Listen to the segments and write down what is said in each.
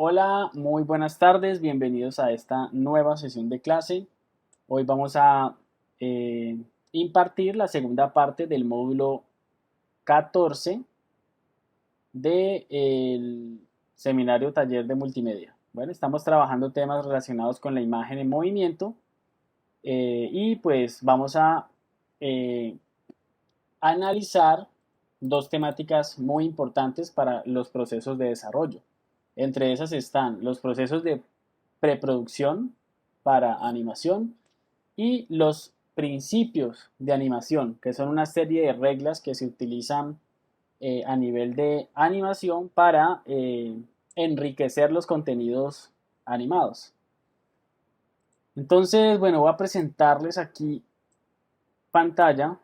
Hola, muy buenas tardes, bienvenidos a esta nueva sesión de clase. Hoy vamos a eh, impartir la segunda parte del módulo 14 del seminario taller de multimedia. Bueno, estamos trabajando temas relacionados con la imagen en movimiento y pues vamos a eh, analizar dos temáticas muy importantes para los procesos de desarrollo. Entre esas están los procesos de preproducción para animación y los principios de animación, que son una serie de reglas que se utilizan a nivel de animación para enriquecer los contenidos animados. Entonces, bueno, voy a presentarles aquí pantalla.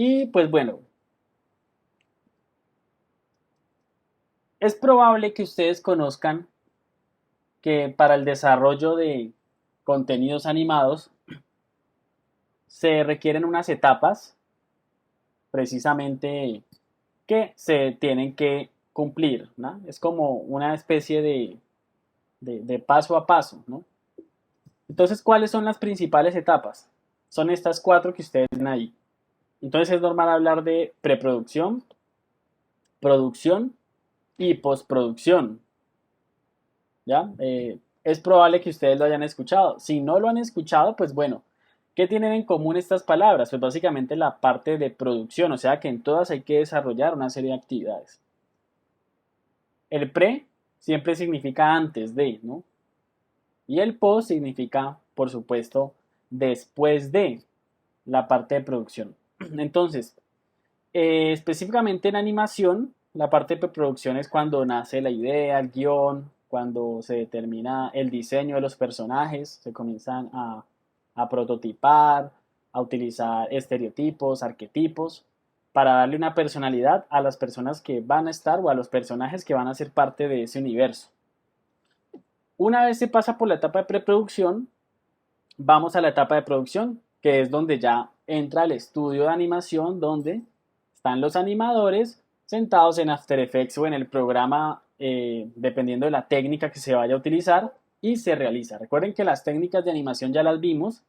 Y pues bueno, es probable que ustedes conozcan que para el desarrollo de contenidos animados se requieren unas etapas precisamente que se tienen que cumplir, ¿no? Es como una especie de paso a paso, ¿no? Entonces, ¿cuáles son las principales etapas? Son estas cuatro que ustedes ven ahí. Entonces es normal hablar de preproducción, producción y postproducción, ¿ya? Es probable que ustedes lo hayan escuchado. Si no lo han escuchado, pues bueno, ¿qué tienen en común estas palabras? Pues básicamente la parte de producción, o sea que en todas hay que desarrollar una serie de actividades. El pre siempre significa antes de, ¿no? Y el post significa, por supuesto, después de la parte de producción. Entonces, específicamente en animación, la parte de preproducción es cuando nace la idea, el guión, cuando se determina el diseño de los personajes, se comienzan a prototipar, a utilizar estereotipos, arquetipos, para darle una personalidad a las personas que van a estar o a los personajes que van a ser parte de ese universo. Una vez se pasa por la etapa de preproducción, vamos a la etapa de producción, que es donde ya entra el estudio de animación, donde están los animadores sentados en After Effects o en el programa, dependiendo de la técnica que se vaya a utilizar, y se realiza. Recuerden que las técnicas de animación ya las vimos,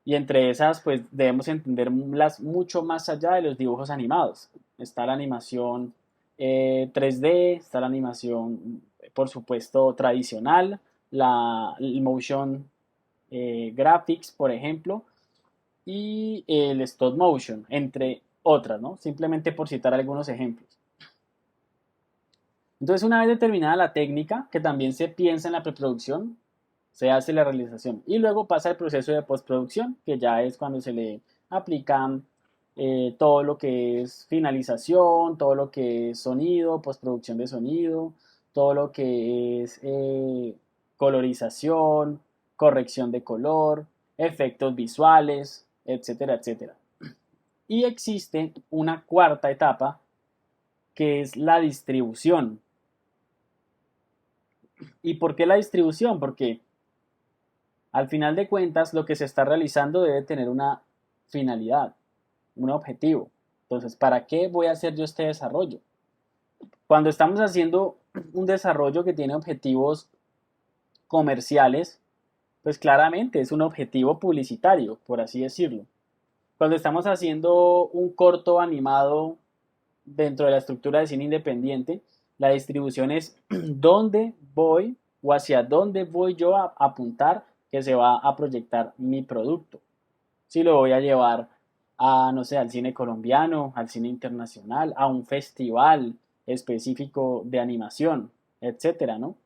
y entre esas, pues debemos entenderlas mucho más allá de los dibujos animados. Está la animación 3D, está la animación, por supuesto, tradicional, el motion graphics, por ejemplo, y el stop motion, entre otras, ¿no? Simplemente por citar algunos ejemplos. Entonces, una vez determinada la técnica, que también se piensa en la preproducción, se hace la realización y luego pasa el proceso de postproducción, que ya es cuando se le aplican todo lo que es finalización, todo lo que es sonido, postproducción de sonido, todo lo que es colorización, corrección de color, efectos visuales, etcétera, etcétera. Y existe una cuarta etapa que es la distribución. ¿Y por qué la distribución? Porque al final de cuentas lo que se está realizando debe tener una finalidad, un objetivo. Entonces, ¿para qué voy a hacer yo este desarrollo? Cuando estamos haciendo un desarrollo que tiene objetivos comerciales, pues claramente es un objetivo publicitario, por así decirlo. Cuando estamos haciendo un corto animado dentro de la estructura de cine independiente, la distribución es dónde voy o hacia dónde voy yo a apuntar que se va a proyectar mi producto. Si lo voy a llevar a, no sé, al cine colombiano, al cine internacional, a un festival específico de animación, etcétera, ¿no?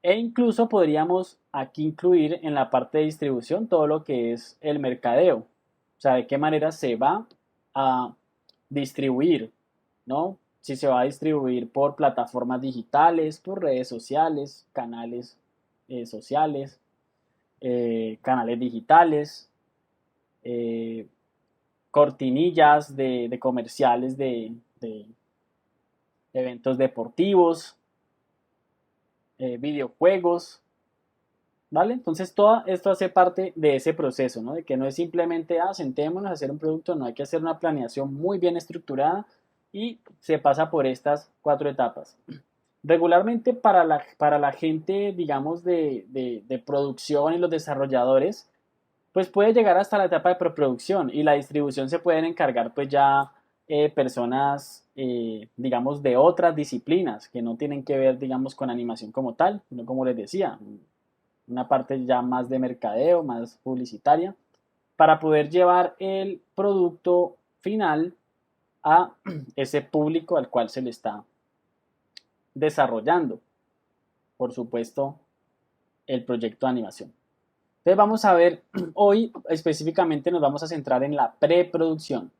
E incluso podríamos aquí incluir en la parte de distribución todo lo que es el mercadeo. O sea, de qué manera se va a distribuir, ¿no? Si se va a distribuir por plataformas digitales, por redes sociales, canales sociales, canales digitales, eh, cortinillas de comerciales de eventos deportivos, videojuegos, ¿vale? Entonces todo esto hace parte de ese proceso, ¿no? De que no es simplemente, sentémonos a hacer un producto, no, hay que hacer una planeación muy bien estructurada y se pasa por estas 4 etapas. Regularmente para la gente, digamos, de producción y los desarrolladores, pues puede llegar hasta la etapa de preproducción y la distribución se pueden encargar pues ya personas, digamos, de otras disciplinas que no tienen que ver, digamos, con animación como tal, sino como les decía, una parte ya más de mercadeo, más publicitaria, para poder llevar el producto final a ese público al cual se le está desarrollando, por supuesto, el proyecto de animación. Entonces vamos a ver, hoy específicamente nos vamos a centrar en la preproducción.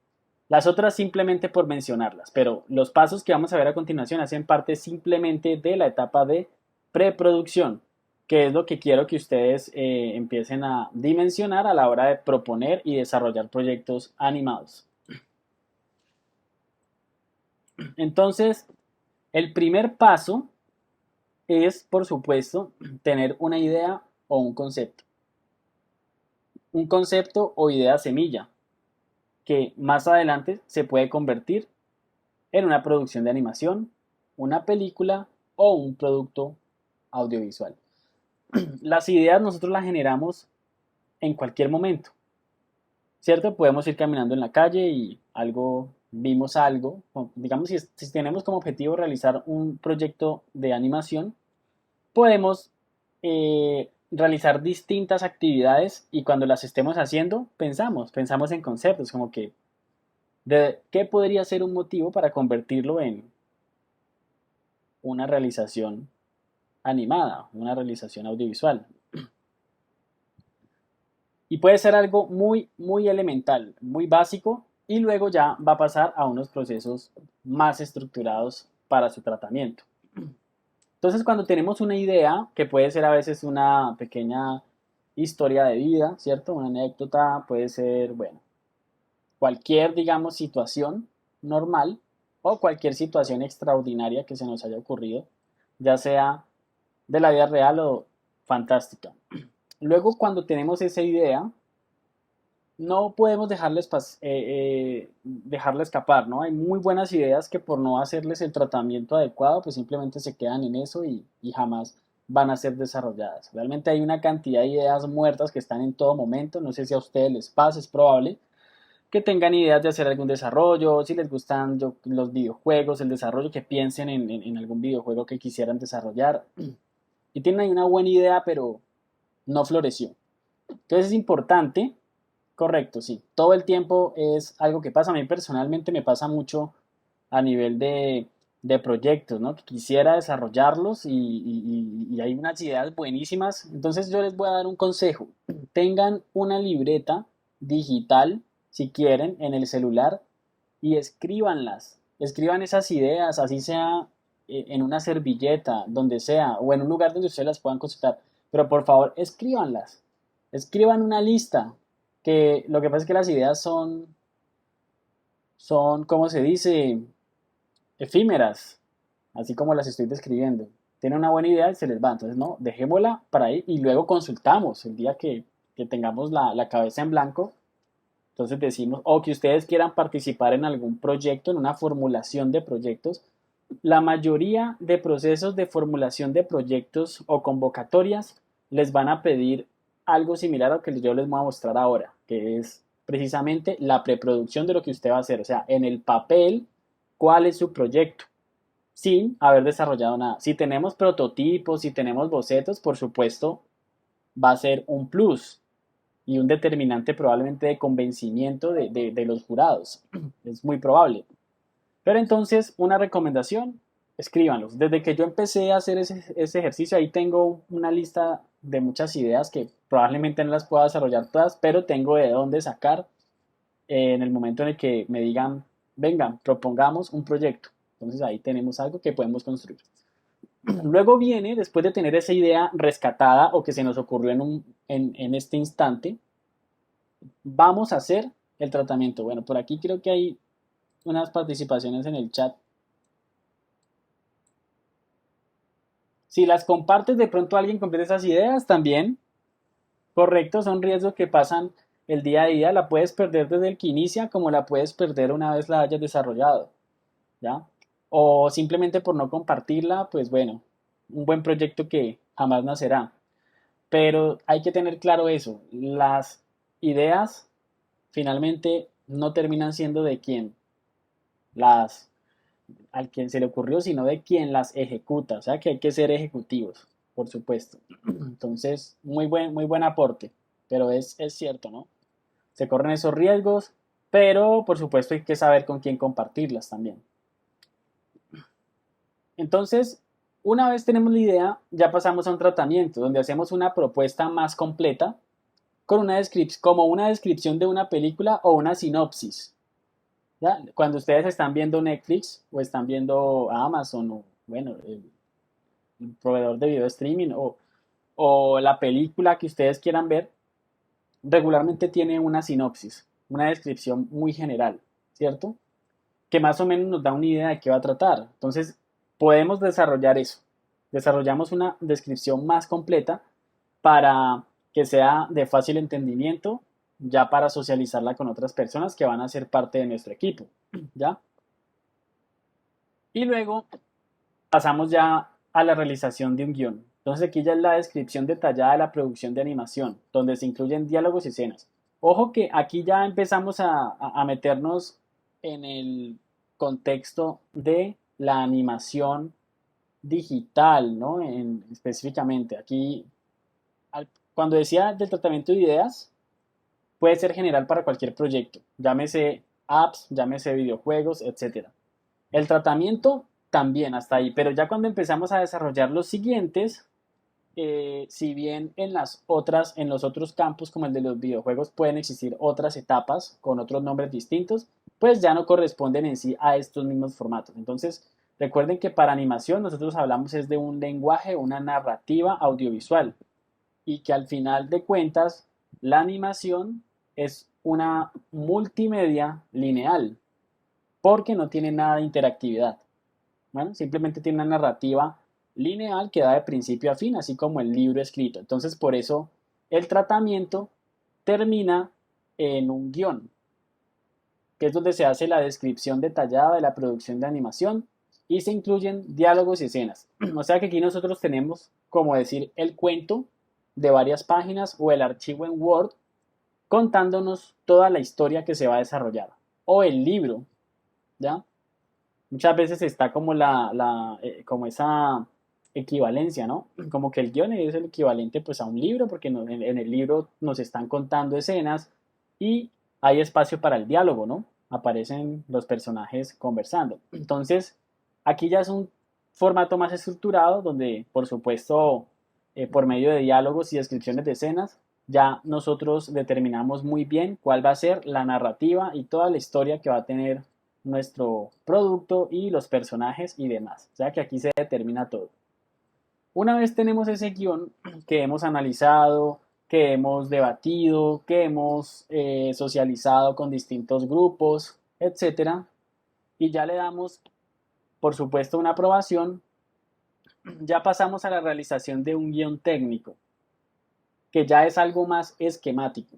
Las otras simplemente por mencionarlas, pero los pasos que vamos a ver a continuación hacen parte simplemente de la etapa de preproducción, que es lo que quiero que ustedes empiecen a dimensionar a la hora de proponer y desarrollar proyectos animados. Entonces, el primer paso es, por supuesto, tener una idea o un concepto. Un concepto o idea semilla que más adelante se puede convertir en una producción de animación, una película o un producto audiovisual. Las ideas nosotros las generamos en cualquier momento, ¿cierto? Podemos ir caminando en la calle y vimos algo, digamos si tenemos como objetivo realizar un proyecto de animación, podemos realizar distintas actividades y cuando las estemos haciendo pensamos en conceptos como que de qué podría ser un motivo para convertirlo en una realización animada, una realización audiovisual. Y puede ser algo muy, muy elemental, muy básico, y luego ya va a pasar a unos procesos más estructurados para su tratamiento. Entonces, cuando tenemos una idea, que puede ser a veces una pequeña historia de vida, ¿cierto? Una anécdota, puede ser, bueno, cualquier, digamos, situación normal o cualquier situación extraordinaria que se nos haya ocurrido, ya sea de la vida real o fantástica. Luego, cuando tenemos esa idea, no podemos dejarla escapar, ¿no? Hay muy buenas ideas que por no hacerles el tratamiento adecuado, pues simplemente se quedan en eso y jamás van a ser desarrolladas. Realmente hay una cantidad de ideas muertas que están en todo momento, no sé si a ustedes les pasa, es probable que tengan ideas de hacer algún desarrollo, si les gustan los videojuegos, el desarrollo, que piensen en algún videojuego que quisieran desarrollar y tienen ahí una buena idea, pero no floreció. Entonces es importante. Correcto, sí. Todo el tiempo es algo que pasa. A mí personalmente me pasa mucho a nivel de proyectos, ¿no? Que quisiera desarrollarlos y hay unas ideas buenísimas. Entonces yo les voy a dar un consejo. Tengan una libreta digital, si quieren, en el celular y escríbanlas. Escriban esas ideas, así sea en una servilleta, donde sea, o en un lugar donde ustedes las puedan consultar. Pero por favor, escríbanlas. Escriban una lista, que lo que pasa es que las ideas son, ¿cómo se dice? Efímeras, así como las estoy describiendo. Tienen una buena idea y se les va. Entonces, no, dejémosla para ahí y luego consultamos el día que tengamos la cabeza en blanco. Entonces decimos, o que ustedes quieran participar en algún proyecto, en una formulación de proyectos. La mayoría de procesos de formulación de proyectos o convocatorias les van a pedir algo similar a lo que yo les voy a mostrar ahora, que es precisamente la preproducción de lo que usted va a hacer. O sea, en el papel, ¿cuál es su proyecto? Sin haber desarrollado nada. Si tenemos prototipos, si tenemos bocetos, por supuesto, va a ser un plus y un determinante probablemente de convencimiento de los jurados. Es muy probable. Pero entonces, una recomendación, escríbanlos. Desde que yo empecé a hacer ese ejercicio, ahí tengo una lista de muchas ideas que probablemente no las pueda desarrollar todas, pero tengo de dónde sacar en el momento en el que me digan, vengan, propongamos un proyecto. Entonces ahí tenemos algo que podemos construir. Luego viene, después de tener esa idea rescatada o que se nos ocurrió en este instante, vamos a hacer el tratamiento. Bueno, por aquí creo que hay unas participaciones en el chat. Si las compartes, de pronto alguien completa esas ideas también. Correcto, son riesgos que pasan el día a día. La puedes perder desde el que inicia, como la puedes perder una vez la hayas desarrollado, ¿ya? O simplemente por no compartirla, pues bueno, un buen proyecto que jamás nacerá. Pero hay que tener claro eso. Las ideas finalmente no terminan siendo de quien las, al quien se le ocurrió, sino de quien las ejecuta. O sea que hay que ser ejecutivos, por supuesto. Entonces, muy buen aporte. Pero es cierto, ¿no? Se corren esos riesgos, pero por supuesto hay que saber con quién compartirlas también. Entonces, una vez tenemos la idea, ya pasamos a un tratamiento donde hacemos una propuesta más completa con una como una descripción de una película o una sinopsis. ¿Ya? Cuando ustedes están viendo Netflix o están viendo Amazon o, bueno, el proveedor de video streaming o la película que ustedes quieran ver, regularmente tiene una sinopsis, una descripción muy general, ¿cierto? Que más o menos nos da una idea de qué va a tratar. Entonces, podemos desarrollar eso. Desarrollamos una descripción más completa para que sea de fácil entendimiento, ya para socializarla con otras personas que van a ser parte de nuestro equipo, ¿ya? Y luego pasamos ya a la realización de un guión. Entonces aquí ya es la descripción detallada de la producción de animación, donde se incluyen diálogos y escenas. Ojo que aquí ya empezamos a meternos en el contexto de la animación digital, ¿no? Específicamente, aquí, cuando decía del tratamiento de ideas, puede ser general para cualquier proyecto, llámese apps, llámese videojuegos, etcétera. El tratamiento también hasta ahí, pero ya cuando empezamos a desarrollar los siguientes, si bien en los otros campos como el de los videojuegos pueden existir otras etapas con otros nombres distintos, pues ya no corresponden en sí a estos mismos formatos. Entonces, recuerden que para animación nosotros hablamos es de un lenguaje, una narrativa audiovisual y que al final de cuentas la animación es una multimedia lineal porque no tiene nada de interactividad. Bueno, simplemente tiene una narrativa lineal que da de principio a fin, así como el libro escrito. Entonces, por eso el tratamiento termina en un guión, que es donde se hace la descripción detallada de la producción de animación y se incluyen diálogos y escenas. O sea que aquí nosotros tenemos, como decir, el cuento de varias páginas o el archivo en Word contándonos toda la historia que se va a desarrollar. O el libro, ¿ya? Muchas veces está como como esa equivalencia, ¿no? Como que el guión es el equivalente pues a un libro, porque en el libro nos están contando escenas y hay espacio para el diálogo, ¿no? Aparecen los personajes conversando. Entonces, aquí ya es un formato más estructurado donde, por supuesto, por medio de diálogos y descripciones de escenas, ya nosotros determinamos muy bien cuál va a ser la narrativa y toda la historia que va a tener nuestro producto y los personajes y demás. O sea que aquí se determina todo. Una vez tenemos ese guión que hemos analizado, que hemos debatido, que hemos socializado con distintos grupos, etcétera, y ya le damos, por supuesto, una aprobación, ya pasamos a la realización de un guión técnico, que ya es algo más esquemático.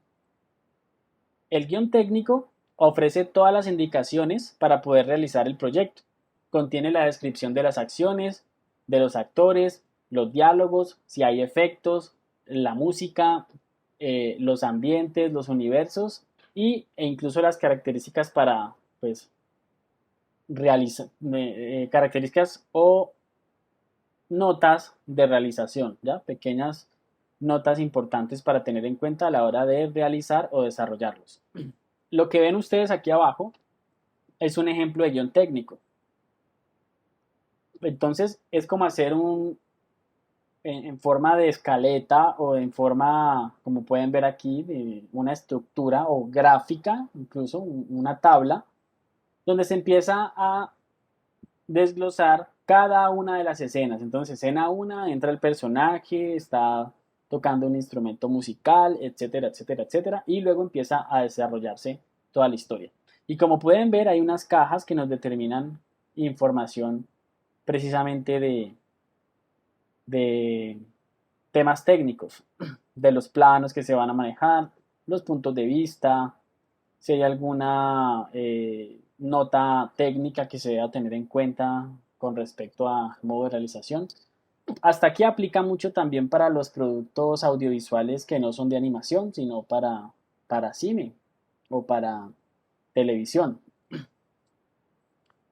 El guión técnico ofrece todas las indicaciones para poder realizar el proyecto. Contiene la descripción de las acciones, de los actores, los diálogos, si hay efectos, la música, los ambientes, los universos e incluso las características para pues, realizar características o notas de realización, ¿ya? Pequeñas notas importantes para tener en cuenta a la hora de realizar o desarrollarlos. Lo que ven ustedes aquí abajo es un ejemplo de guión técnico. Entonces es como hacer en forma de escaleta o en forma, como pueden ver aquí, de una estructura o gráfica, incluso una tabla, donde se empieza a desglosar cada una de las escenas. Entonces, escena 1 entra el personaje, está tocando un instrumento musical, etcétera, etcétera, etcétera, y luego empieza a desarrollarse toda la historia. Y como pueden ver, hay unas cajas que nos determinan información precisamente de temas técnicos, de los planos que se van a manejar, los puntos de vista, si hay alguna nota técnica que se deba tener en cuenta con respecto a modo de realización. Hasta aquí aplica mucho también para los productos audiovisuales que no son de animación, sino para cine o para televisión.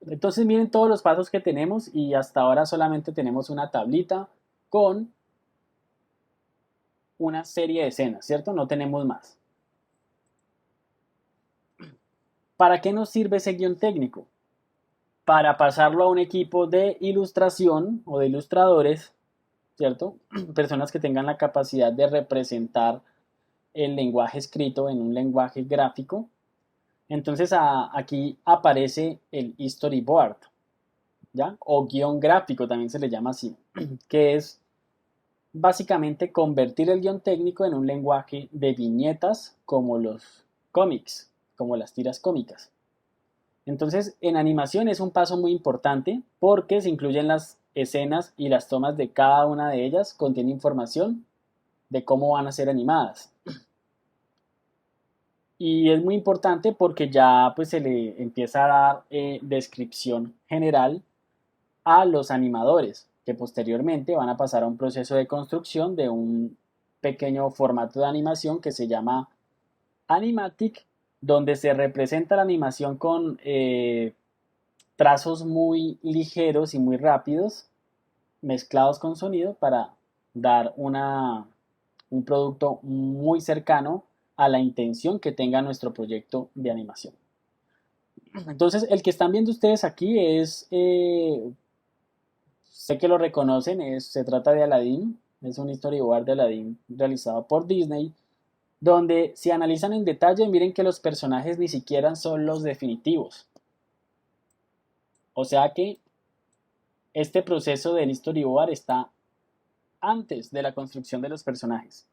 Entonces miren todos los pasos que tenemos y hasta ahora solamente tenemos una tablita con una serie de escenas, ¿cierto? No tenemos más. ¿Para qué nos sirve ese guión técnico? Para pasarlo a un equipo de ilustración o de ilustradores, ¿cierto? Personas que tengan la capacidad de representar el lenguaje escrito en un lenguaje gráfico. Entonces aquí aparece el storyboard, ¿ya? O guión gráfico también se le llama así, que es básicamente convertir el guión técnico en un lenguaje de viñetas como los cómics, como las tiras cómicas. Entonces, en animación es un paso muy importante porque se incluyen las escenas y las tomas de cada una de ellas, contiene información de cómo van a ser animadas. Y es muy importante porque ya pues se le empieza a dar descripción general a los animadores, que posteriormente van a pasar a un proceso de construcción de un pequeño formato de animación que se llama Animatic, donde se representa la animación con trazos muy ligeros y muy rápidos, mezclados con sonido para dar un producto muy cercano a la intención que tenga nuestro proyecto de animación. Entonces, el que están viendo ustedes aquí es, sé que lo reconocen, se trata de Aladdin, es un storyboard de Aladdin realizado por Disney, donde si analizan en detalle, miren que los personajes ni siquiera son los definitivos. O sea que este proceso del storyboard está antes de la construcción de los personajes.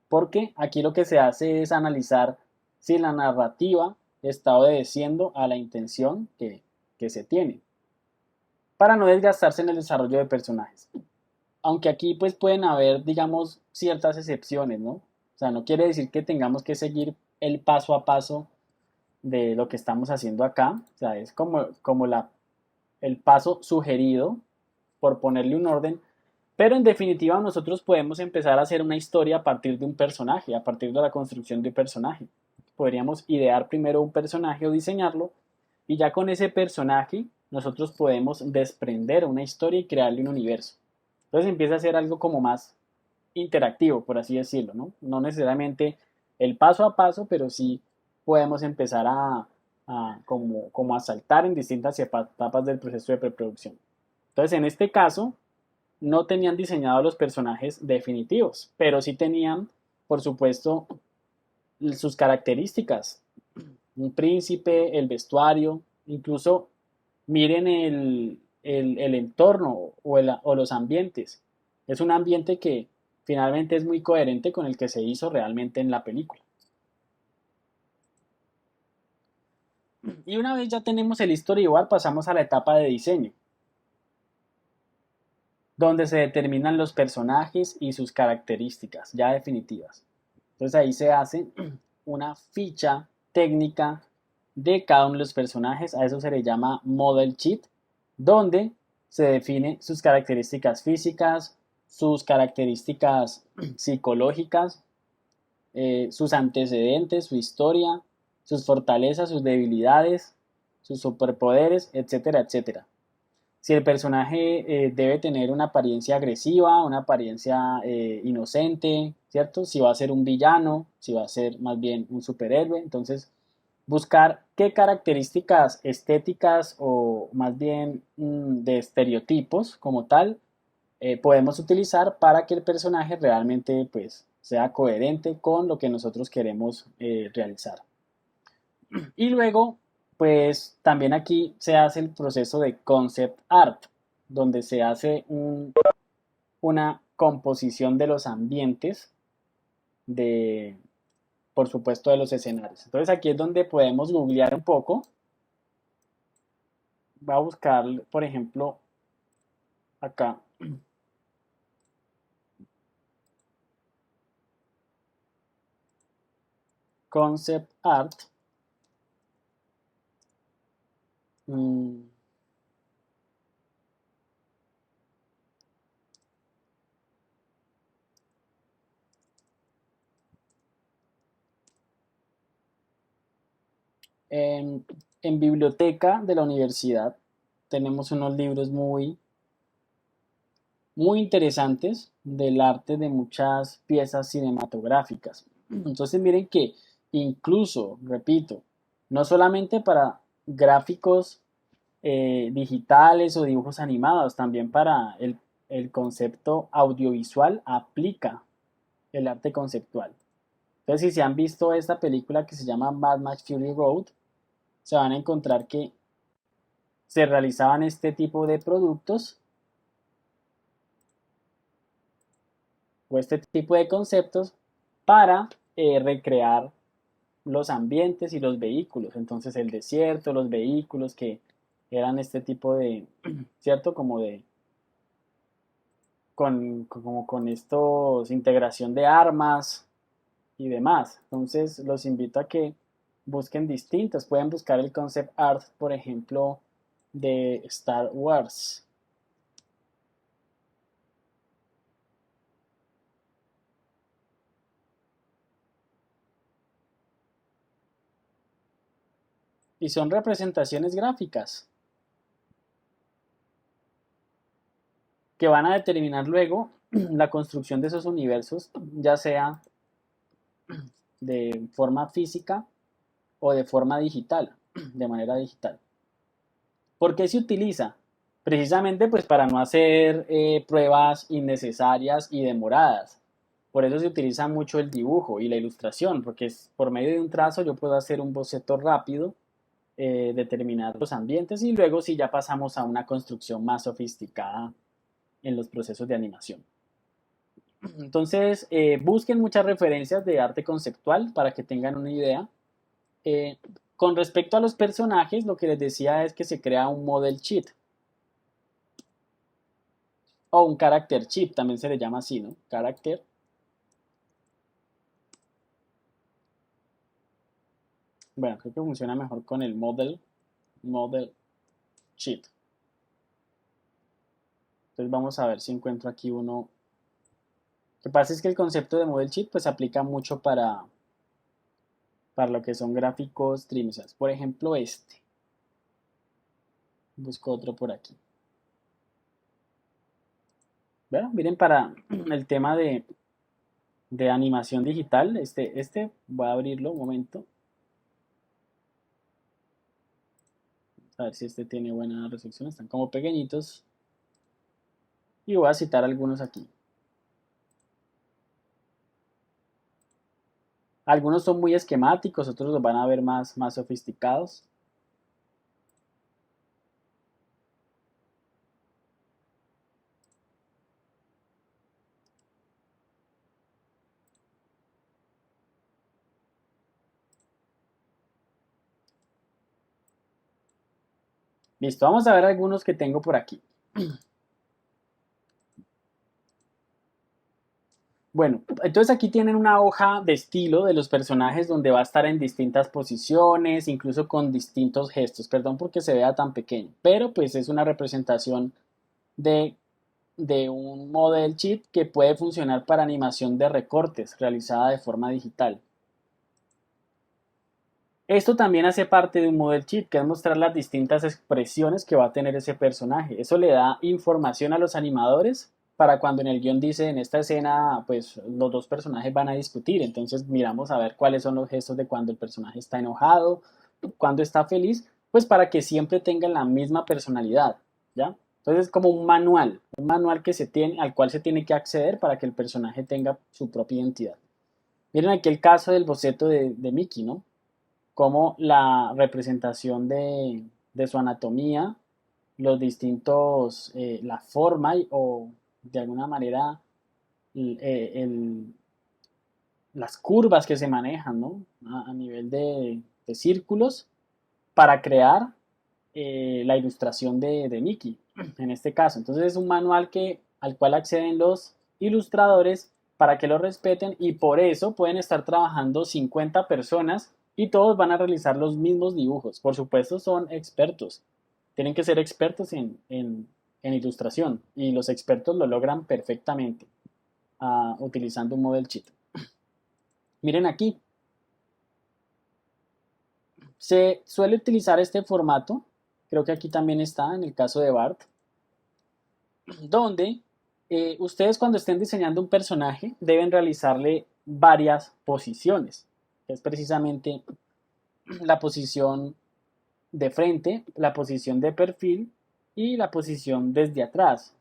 Porque aquí lo que se hace es analizar si la narrativa está obedeciendo a la intención que se tiene, para no desgastarse en el desarrollo de personajes. Aunque aquí pues pueden haber, digamos, ciertas excepciones, ¿no? O sea, no quiere decir que tengamos que seguir el paso a paso de lo que estamos haciendo acá. O sea, es como el paso sugerido por ponerle un orden. Pero en definitiva nosotros podemos empezar a hacer una historia a partir de un personaje, a partir de la construcción de un personaje. Podríamos idear primero un personaje o diseñarlo y ya con ese personaje nosotros podemos desprender una historia y crearle un universo. Entonces empieza a ser algo como más interactivo, por así decirlo, ¿no? No necesariamente el paso a paso, pero sí podemos empezar como a saltar en distintas etapas del proceso de preproducción. Entonces, en este caso, no tenían diseñados los personajes definitivos, pero sí tenían, por supuesto, sus características. Un príncipe, el vestuario, incluso miren el entorno o los ambientes. Es un ambiente que finalmente es muy coherente con el que se hizo realmente en la película. Y una vez ya tenemos el storyboard, pasamos a la etapa de diseño, donde se determinan los personajes y sus características ya definitivas. Entonces ahí se hace una ficha técnica de cada uno de los personajes, a eso se le llama model sheet, donde se define sus características físicas, sus características psicológicas, sus antecedentes, su historia, sus fortalezas, sus debilidades, sus superpoderes, etcétera, etcétera. Si el personaje debe tener una apariencia agresiva, una apariencia inocente, ¿cierto? Si va a ser un villano, si va a ser más bien un superhéroe. Entonces, buscar qué características estéticas o más bien de estereotipos como tal podemos utilizar para que el personaje realmente pues sea coherente con lo que nosotros queremos realizar. Y luego, pues también aquí se hace el proceso de concept art, donde se hace una composición de los ambientes, de, por supuesto, de los escenarios. Entonces aquí es donde podemos googlear un poco. Voy a buscar, por ejemplo, acá concept art. En, en biblioteca de la universidad tenemos unos libros muy interesantes del arte de muchas piezas cinematográficas. Entonces miren que incluso, repito, no solamente para gráficos digitales o dibujos animados, también para el concepto audiovisual aplica el arte conceptual. Entonces, si se han visto esta película que se llama Mad Max Fury Road, se van a encontrar que se realizaban este tipo de productos o este tipo de conceptos para recrear los ambientes y los vehículos. Entonces el desierto, los vehículos que eran este tipo de, ¿cierto? Como de, como con estos, integración de armas y demás. Entonces los invito a que busquen distintos. Pueden buscar el concept art, por ejemplo, de Star Wars. Y son representaciones gráficas que van a determinar luego la construcción de esos universos, ya sea de forma física o de forma digital, de manera digital. ¿Por qué se utiliza? Precisamente pues para no hacer pruebas innecesarias y demoradas. Por eso se utiliza mucho el dibujo y la ilustración, porque por medio de un trazo yo puedo hacer un boceto rápido, determinar los ambientes y luego si ya pasamos a una construcción más sofisticada en los procesos de animación. Entonces, busquen muchas referencias de arte conceptual para que tengan una idea. Eh, con respecto a los personajes, lo que les decía es que se crea un model sheet o un character sheet, también se le llama así, ¿no? Character. Bueno, creo que funciona mejor con el model sheet. Entonces vamos a ver si encuentro aquí uno. Lo que pasa es que el concepto de model sheet pues aplica mucho para lo que son gráficos tridimensionales. Por ejemplo, este. Busco otro por aquí. Bueno, miren para el tema de animación digital. Este voy a abrirlo un momento. A ver si este tiene buena resolución. Están como pequeñitos. Y voy a citar algunos aquí. Algunos son muy esquemáticos, otros los van a ver más sofisticados. Listo, vamos a ver algunos que tengo por aquí. Bueno, entonces aquí tienen una hoja de estilo de los personajes donde va a estar en distintas posiciones, incluso con distintos gestos. Perdón porque se vea tan pequeño, pero pues es una representación de, de un model sheet que puede funcionar para animación de recortes realizada de forma digital. Esto también hace parte de un model sheet, que es mostrar las distintas expresiones que va a tener ese personaje. Eso le da información a los animadores para cuando en el guión dice en esta escena, pues los dos personajes van a discutir. Entonces miramos a ver cuáles son los gestos de cuando el personaje está enojado, cuando está feliz, pues para que siempre tengan la misma personalidad, ¿ya? Entonces es como un manual que se tiene, al cual se tiene que acceder para que el personaje tenga su propia identidad. Miren aquí el caso del boceto de Mickey, ¿no? Como la representación de su anatomía, los distintos, la forma o de alguna manera el, las curvas que se manejan, ¿no? A nivel de círculos para crear la ilustración de Mickey, en este caso. Entonces es un manual al cual acceden los ilustradores para que lo respeten y por eso pueden estar trabajando 50 personas y todos van a realizar los mismos dibujos. Por supuesto, son expertos. Tienen que ser expertos en ilustración y los expertos lo logran perfectamente utilizando un model sheet. Miren aquí, se suele utilizar este formato, creo que aquí también está en el caso de Bart, donde ustedes cuando estén diseñando un personaje deben realizarle varias posiciones, que es precisamente la posición de frente, la posición de perfil y la posición desde atrás.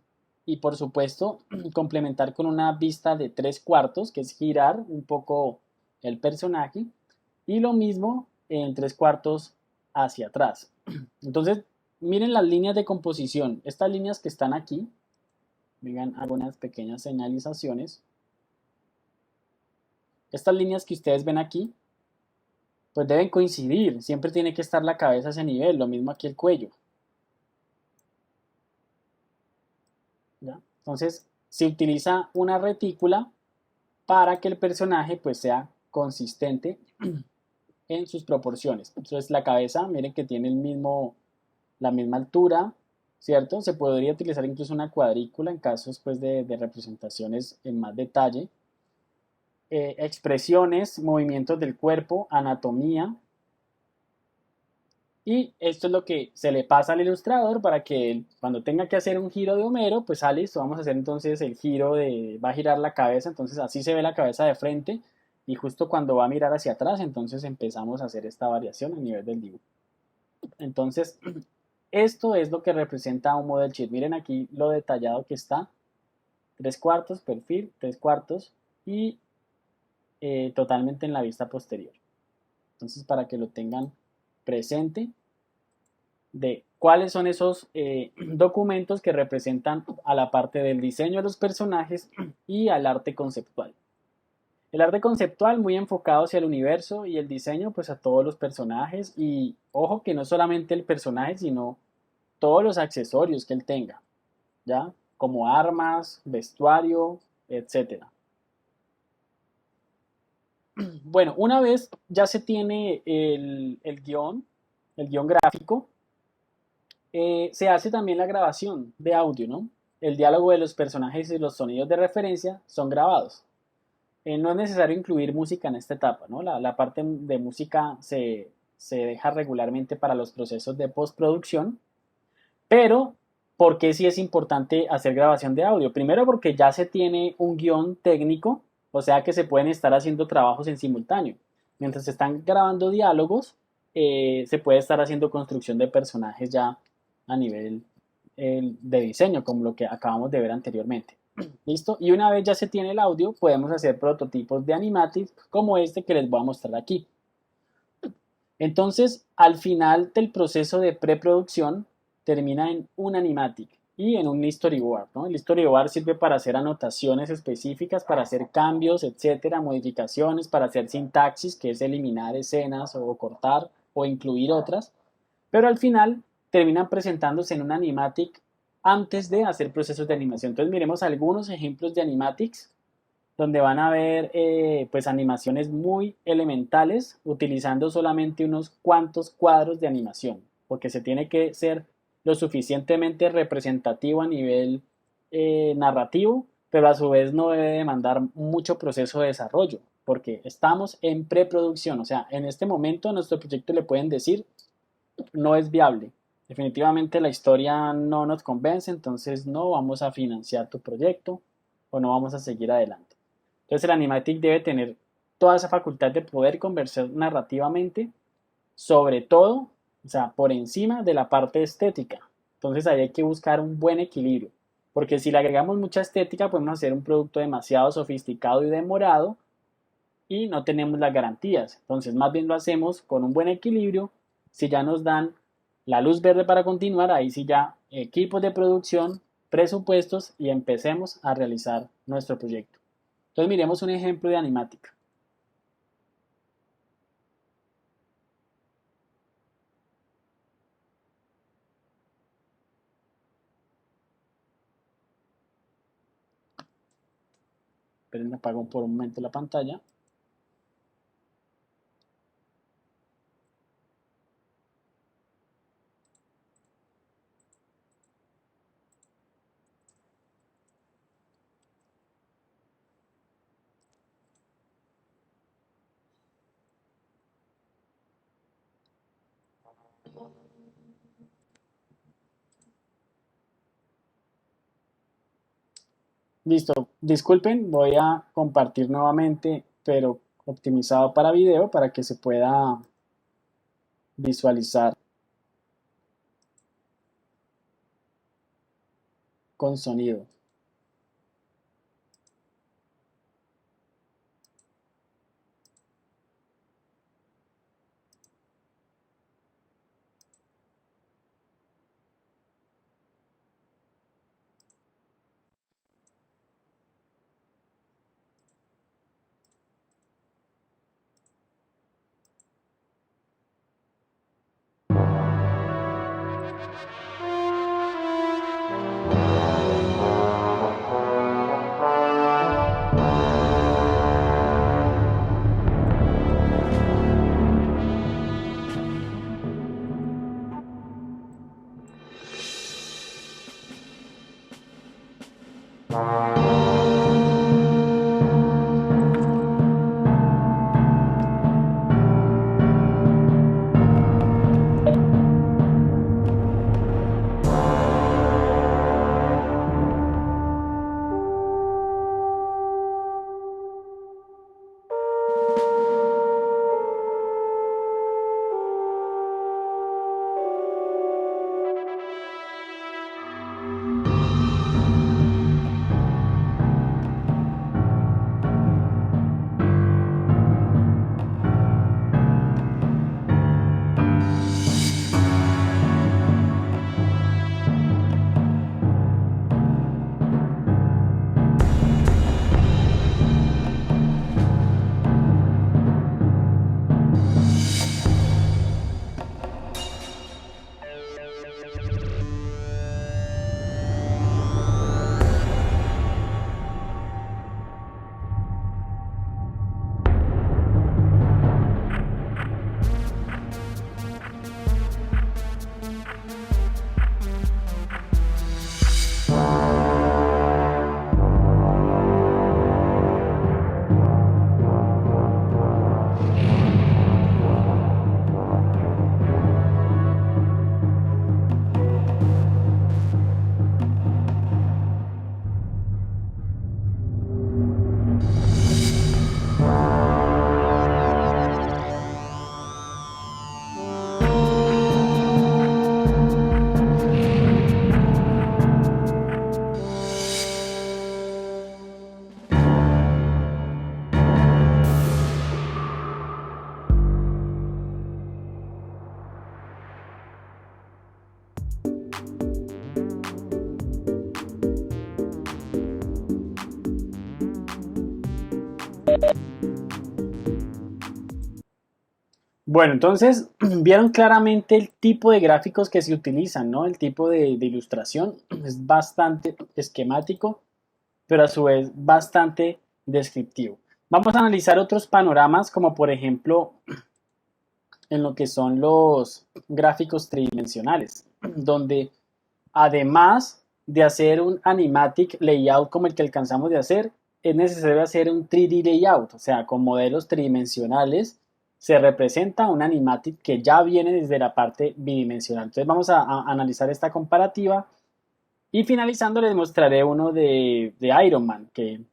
Y por supuesto, complementar con una vista de 3/4, que es girar un poco el personaje, y lo mismo en 3/4 hacia atrás. Entonces, miren las líneas de composición. Estas líneas que están aquí, vengan, hago unas pequeñas señalizaciones. Estas líneas que ustedes ven aquí, pues deben coincidir. Siempre tiene que estar la cabeza a ese nivel, lo mismo aquí el cuello. ¿Ya? Entonces, se utiliza una retícula para que el personaje pues sea consistente en sus proporciones. Entonces, la cabeza, miren que tiene la misma altura, ¿cierto? Se podría utilizar incluso una cuadrícula en casos pues, de representaciones en más detalle. Expresiones, movimientos del cuerpo, anatomía. Y esto es lo que se le pasa al ilustrador para que él, cuando tenga que hacer un giro de Homero, pues listo, vamos a hacer entonces el giro va a girar la cabeza, entonces así se ve la cabeza de frente y justo cuando va a mirar hacia atrás, entonces empezamos a hacer esta variación a nivel del dibujo. Entonces, esto es lo que representa un model sheet. Miren aquí lo detallado que está. 3/4, perfil, 3/4 y totalmente en la vista posterior. Entonces, para que lo tengan presente de cuáles son esos documentos que representan a la parte del diseño de los personajes y al arte conceptual. El arte conceptual muy enfocado hacia el universo y el diseño pues a todos los personajes y ojo que no solamente el personaje sino todos los accesorios que él tenga, ¿ya? Como armas, vestuario, etcétera. Bueno, una vez ya se tiene el guión gráfico, se hace también la grabación de audio, ¿no? El diálogo de los personajes y los sonidos de referencia son grabados. No es necesario incluir música en esta etapa, ¿no? La parte de música se deja regularmente para los procesos de postproducción, pero ¿por qué sí es importante hacer grabación de audio? Primero porque ya se tiene un guión técnico, o sea que se pueden estar haciendo trabajos en simultáneo. Mientras se están grabando diálogos, se puede estar haciendo construcción de personajes ya a nivel de diseño, como lo que acabamos de ver anteriormente. ¿Listo? Y una vez ya se tiene el audio, podemos hacer prototipos de animatics como este que les voy a mostrar aquí. Entonces, al final del proceso de preproducción, termina en un animatic y en un storyboard, ¿no? El storyboard sirve para hacer anotaciones específicas, para hacer cambios, etcétera, modificaciones, para hacer sintaxis, que es eliminar escenas o cortar o incluir otras, pero al final terminan presentándose en un animatic antes de hacer procesos de animación. Entonces, miremos algunos ejemplos de animatics donde van a ver pues animaciones muy elementales utilizando solamente unos cuantos cuadros de animación, porque se tiene que ser lo suficientemente representativo a nivel narrativo, pero a su vez no debe demandar mucho proceso de desarrollo, porque estamos en preproducción, o sea, en este momento nuestro proyecto le pueden decir no es viable. Definitivamente la historia no nos convence, entonces no vamos a financiar tu proyecto o no vamos a seguir adelante. Entonces el animatic debe tener toda esa facultad de poder conversar narrativamente, sobre todo, o sea, por encima de la parte estética. Entonces ahí hay que buscar un buen equilibrio, porque si le agregamos mucha estética podemos hacer un producto demasiado sofisticado y demorado y no tenemos las garantías. Entonces más bien lo hacemos con un buen equilibrio. Si ya nos dan la luz verde para continuar, ahí sí ya equipos de producción, presupuestos y empecemos a realizar nuestro proyecto. Entonces miremos un ejemplo de animática. Esperen, apago por un momento la pantalla. Listo, disculpen, voy a compartir nuevamente, pero optimizado para video para que se pueda visualizar con sonido. Bueno, entonces vieron claramente el tipo de gráficos que se utilizan, ¿no? El tipo de ilustración es bastante esquemático, pero a su vez bastante descriptivo. Vamos a analizar otros panoramas, como por ejemplo en lo que son los gráficos tridimensionales, donde además de hacer un animatic layout como el que alcanzamos de hacer, es necesario hacer un 3D layout, o sea, con modelos tridimensionales se representa un animatic que ya viene desde la parte bidimensional. Entonces vamos a analizar esta comparativa y finalizando les mostraré uno de Iron Man que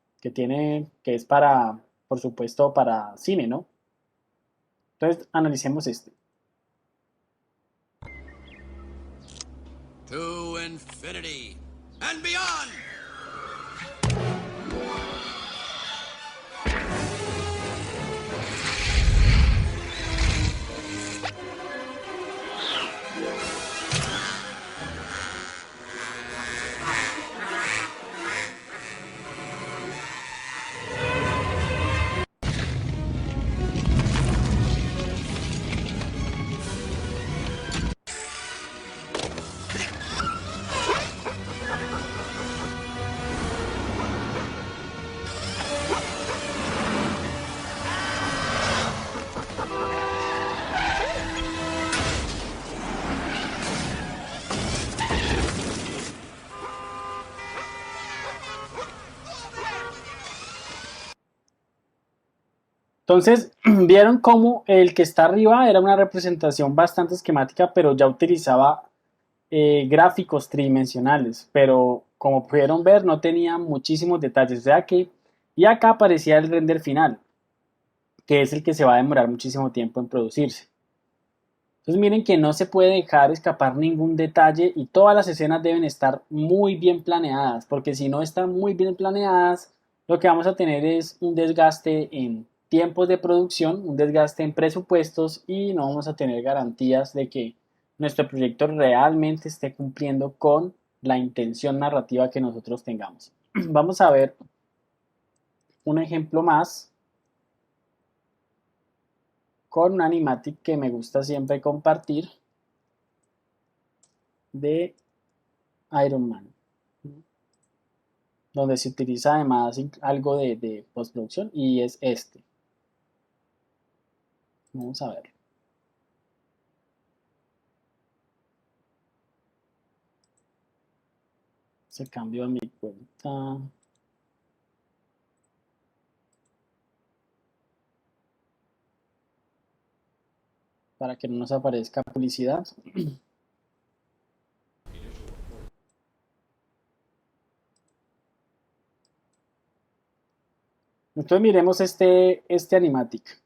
es para, por supuesto, para cine, ¿no? Entonces analicemos este. To infinity and beyond! Entonces, vieron cómo el que está arriba era una representación bastante esquemática, pero ya utilizaba gráficos tridimensionales, pero como pudieron ver no tenía muchísimos detalles, o sea que, y acá aparecía el render final, que es el que se va a demorar muchísimo tiempo en producirse. Entonces miren que no se puede dejar escapar ningún detalle y todas las escenas deben estar muy bien planeadas, porque si no están muy bien planeadas, lo que vamos a tener es un desgaste en tiempos de producción, un desgaste en presupuestos y no vamos a tener garantías de que nuestro proyecto realmente esté cumpliendo con la intención narrativa que nosotros tengamos. Vamos a ver un ejemplo más con un animatic que me gusta siempre compartir de Iron Man, donde se utiliza además algo de postproducción y es este. Vamos a ver. Se cambió a mi cuenta. Para que no nos aparezca publicidad. Entonces miremos este animatic.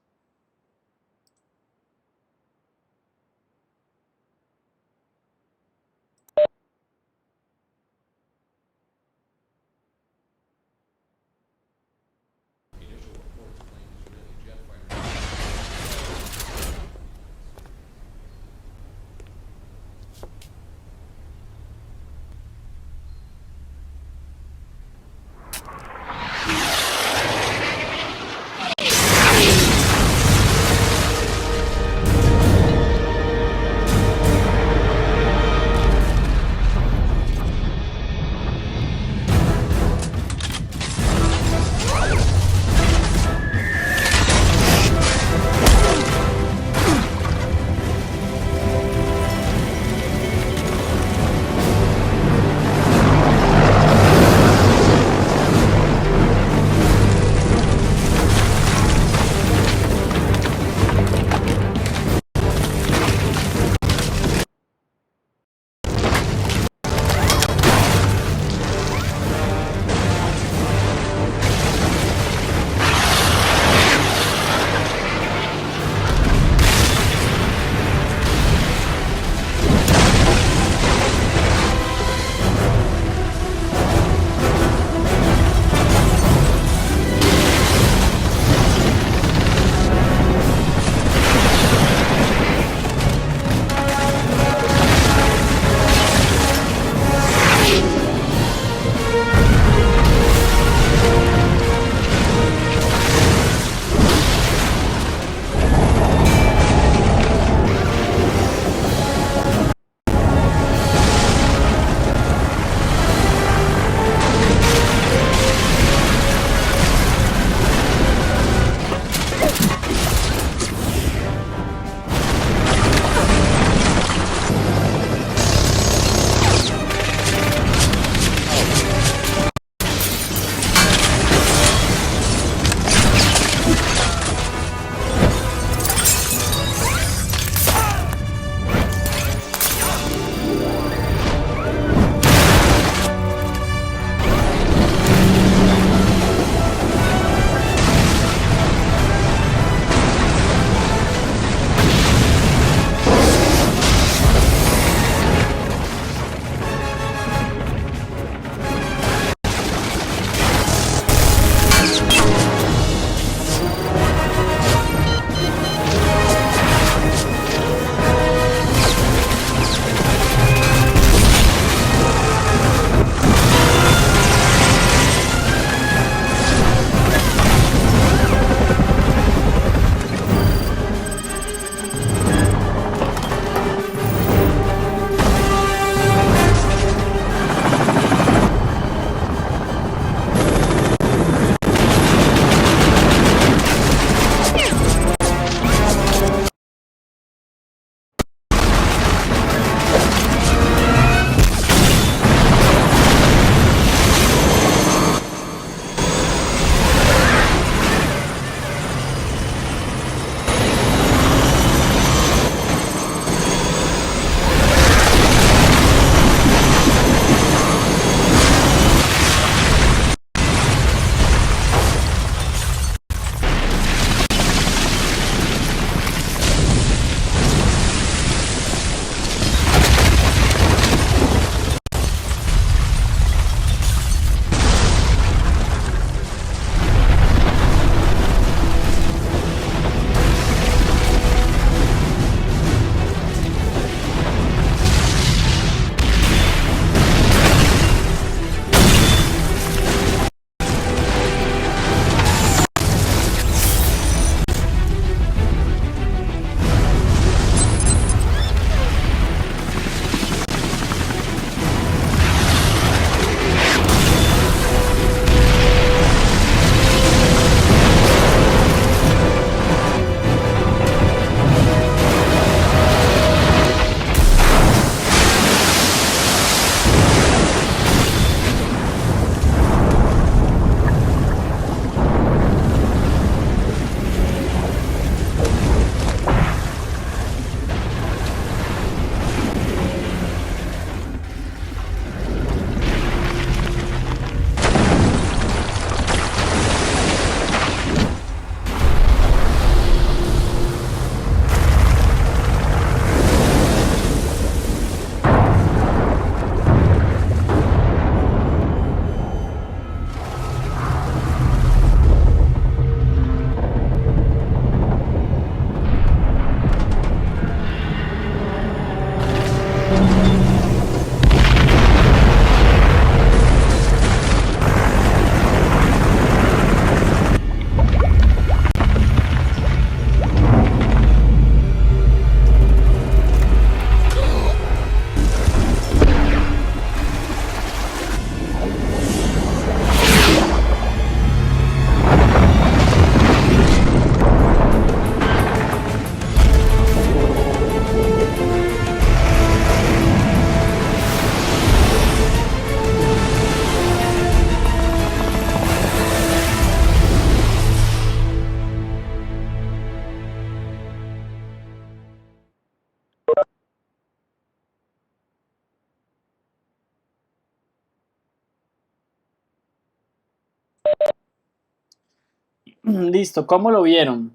Listo, ¿cómo lo vieron?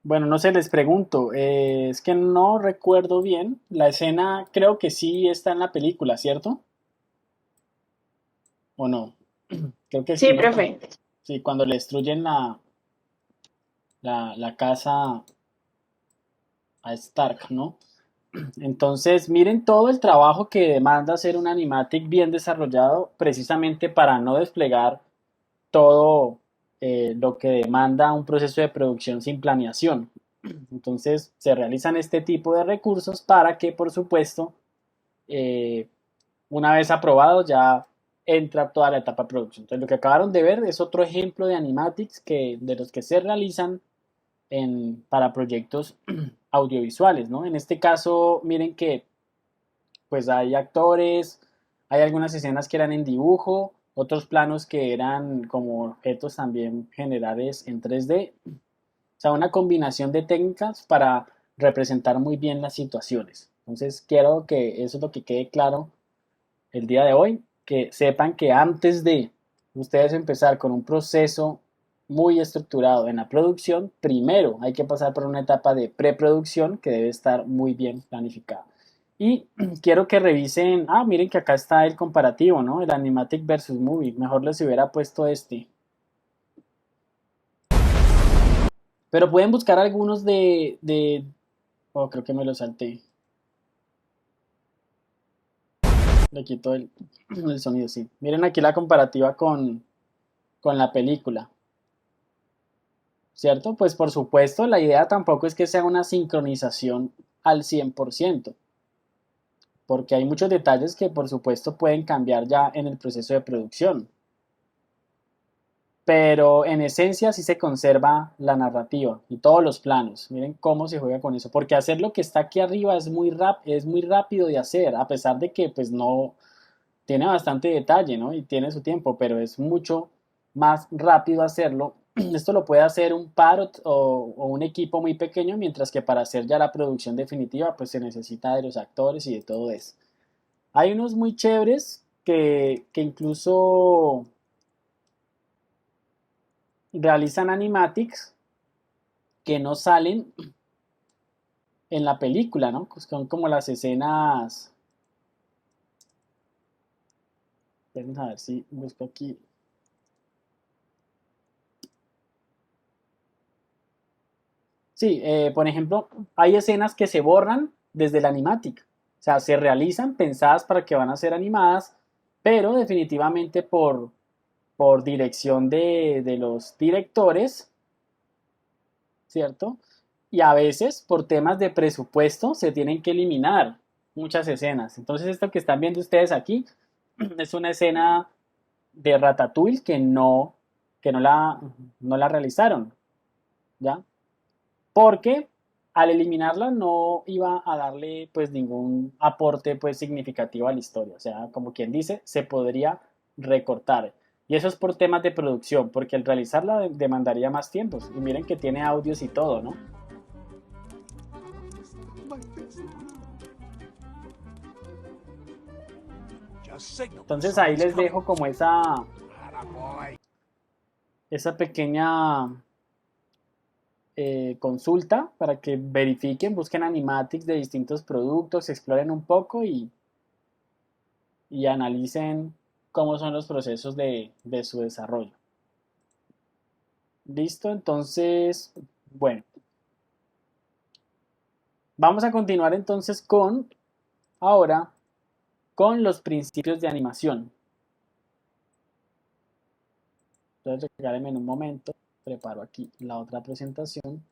Bueno, no sé, les pregunto, es que no recuerdo bien, la escena creo que sí está en la película, ¿cierto? ¿O no? Creo que sí, Sí, ¿no? profe. Sí, cuando le destruyen la casa a Stark, ¿no? Entonces, miren todo el trabajo que demanda hacer un animatic bien desarrollado, precisamente para no desplegar todo lo que demanda un proceso de producción sin planeación. Entonces, se realizan este tipo de recursos para que, por supuesto, eh, una vez aprobado, ya entra toda la etapa de producción. Entonces, lo que acabaron de ver es otro ejemplo de animatics de los que se realizan para proyectos audiovisuales, ¿no? En este caso, miren que pues hay actores, hay algunas escenas que eran en dibujo, otros planos que eran como objetos también generales en 3D. O sea, una combinación de técnicas para representar muy bien las situaciones. Entonces, quiero que eso es lo que quede claro el día de hoy, que sepan que antes de ustedes empezar con un proceso muy estructurado en la producción, primero hay que pasar por una etapa de preproducción que debe estar muy bien planificada. Y quiero que revisen, miren que acá está el comparativo, ¿no? El Animatic versus Movie. Mejor les hubiera puesto este. Pero pueden buscar algunos oh, creo que me lo salté. Le quito el sonido, sí. Miren aquí la comparativa con la película. ¿Cierto? Pues por supuesto, la idea tampoco es que sea una sincronización al 100%, porque hay muchos detalles que por supuesto pueden cambiar ya en el proceso de producción. Pero en esencia sí se conserva la narrativa y todos los planos. Miren cómo se juega con eso, porque hacer lo que está aquí arriba es muy rápido de hacer, a pesar de que pues no tiene bastante detalle, ¿no? Y tiene su tiempo, pero es mucho más rápido hacerlo. Esto lo puede hacer un par o un equipo muy pequeño, mientras que para hacer ya la producción definitiva, pues se necesita de los actores y de todo eso. Hay unos muy chéveres que incluso realizan animatics que no salen en la película, ¿no? Pues son como las escenas. Vamos a ver si busco aquí. Sí, por ejemplo, hay escenas que se borran desde el animatic. O sea, se realizan pensadas para que van a ser animadas, pero definitivamente por dirección de los directores, ¿cierto? Y a veces por temas de presupuesto se tienen que eliminar muchas escenas. Entonces esto que están viendo ustedes aquí es una escena de Ratatouille que no la realizaron, ¿ya? Porque al eliminarla no iba a darle pues ningún aporte pues significativo a la historia. O sea, como quien dice, se podría recortar. Y eso es por temas de producción, porque al realizarla demandaría más tiempos. Y miren que tiene audios y todo, ¿no? Entonces ahí les dejo como esa pequeña consulta para que verifiquen, busquen animatics de distintos productos, exploren un poco y analicen cómo son los procesos de su desarrollo. Listo, entonces, bueno, vamos a continuar entonces ahora, con los principios de animación. Entonces, regálenme en un momento, preparo aquí la otra presentación.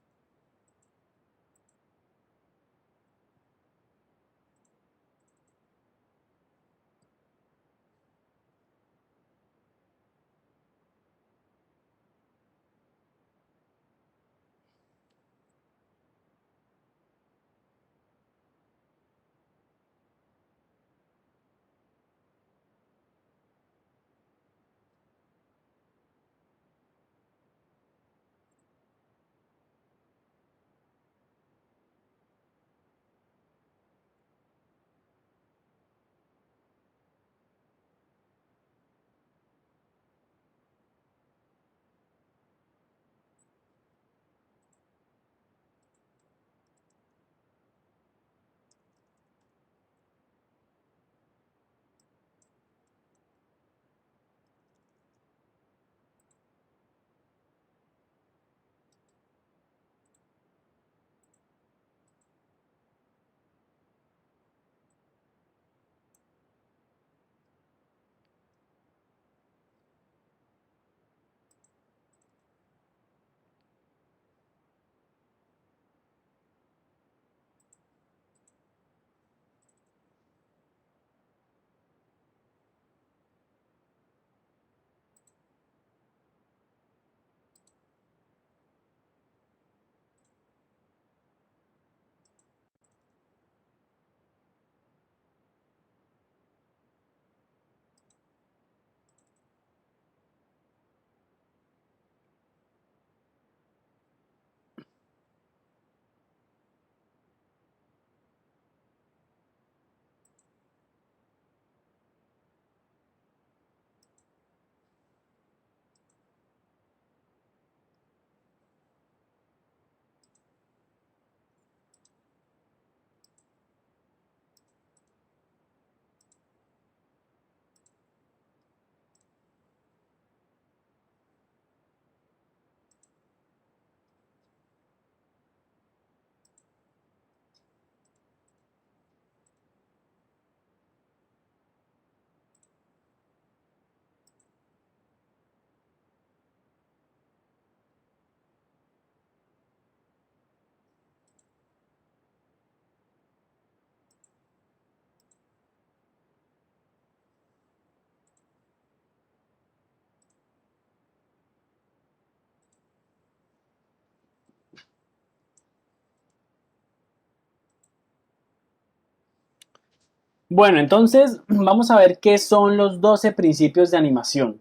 Bueno, entonces vamos a ver qué son los 12 principios de animación.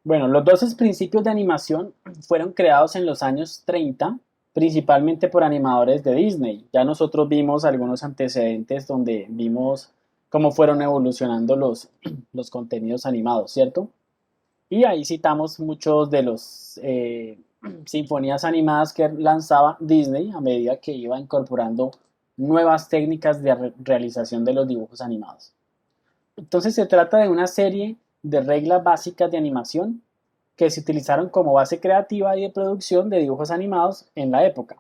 Bueno, los 12 principios de animación fueron creados en los años 30, principalmente por animadores de Disney. Ya nosotros vimos algunos antecedentes donde vimos cómo fueron evolucionando los contenidos animados, ¿cierto? Y ahí citamos muchos de los sinfonías animadas que lanzaba Disney a medida que iba incorporando nuevas técnicas de realización de los dibujos animados. Entonces se trata de una serie de reglas básicas de animación que se utilizaron como base creativa y de producción de dibujos animados en la época.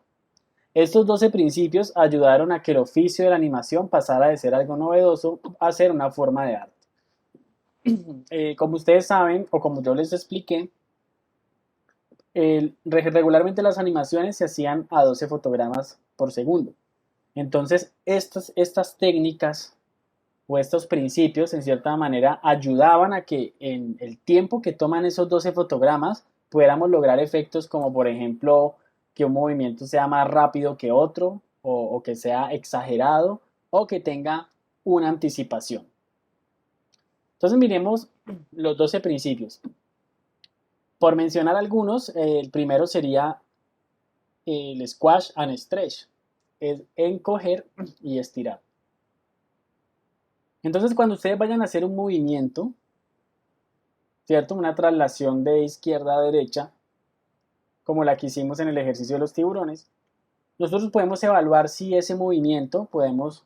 Estos 12 principios ayudaron a que el oficio de la animación pasara de ser algo novedoso a ser una forma de arte. Como ustedes saben, o como yo les expliqué, regularmente las animaciones se hacían a 12 fotogramas por segundo. Entonces, estas técnicas o estos principios, en cierta manera, ayudaban a que en el tiempo que toman esos 12 fotogramas pudiéramos lograr efectos como, por ejemplo, que un movimiento sea más rápido que otro, o que sea exagerado, o que tenga una anticipación. Entonces, miremos los 12 principios. Por mencionar algunos, el primero sería el squash and stretch, es encoger y estirar. Entonces, cuando ustedes vayan a hacer un movimiento, ¿cierto? Una traslación de izquierda a derecha, como la que hicimos en el ejercicio de los tiburones, nosotros podemos evaluar si ese movimiento podemos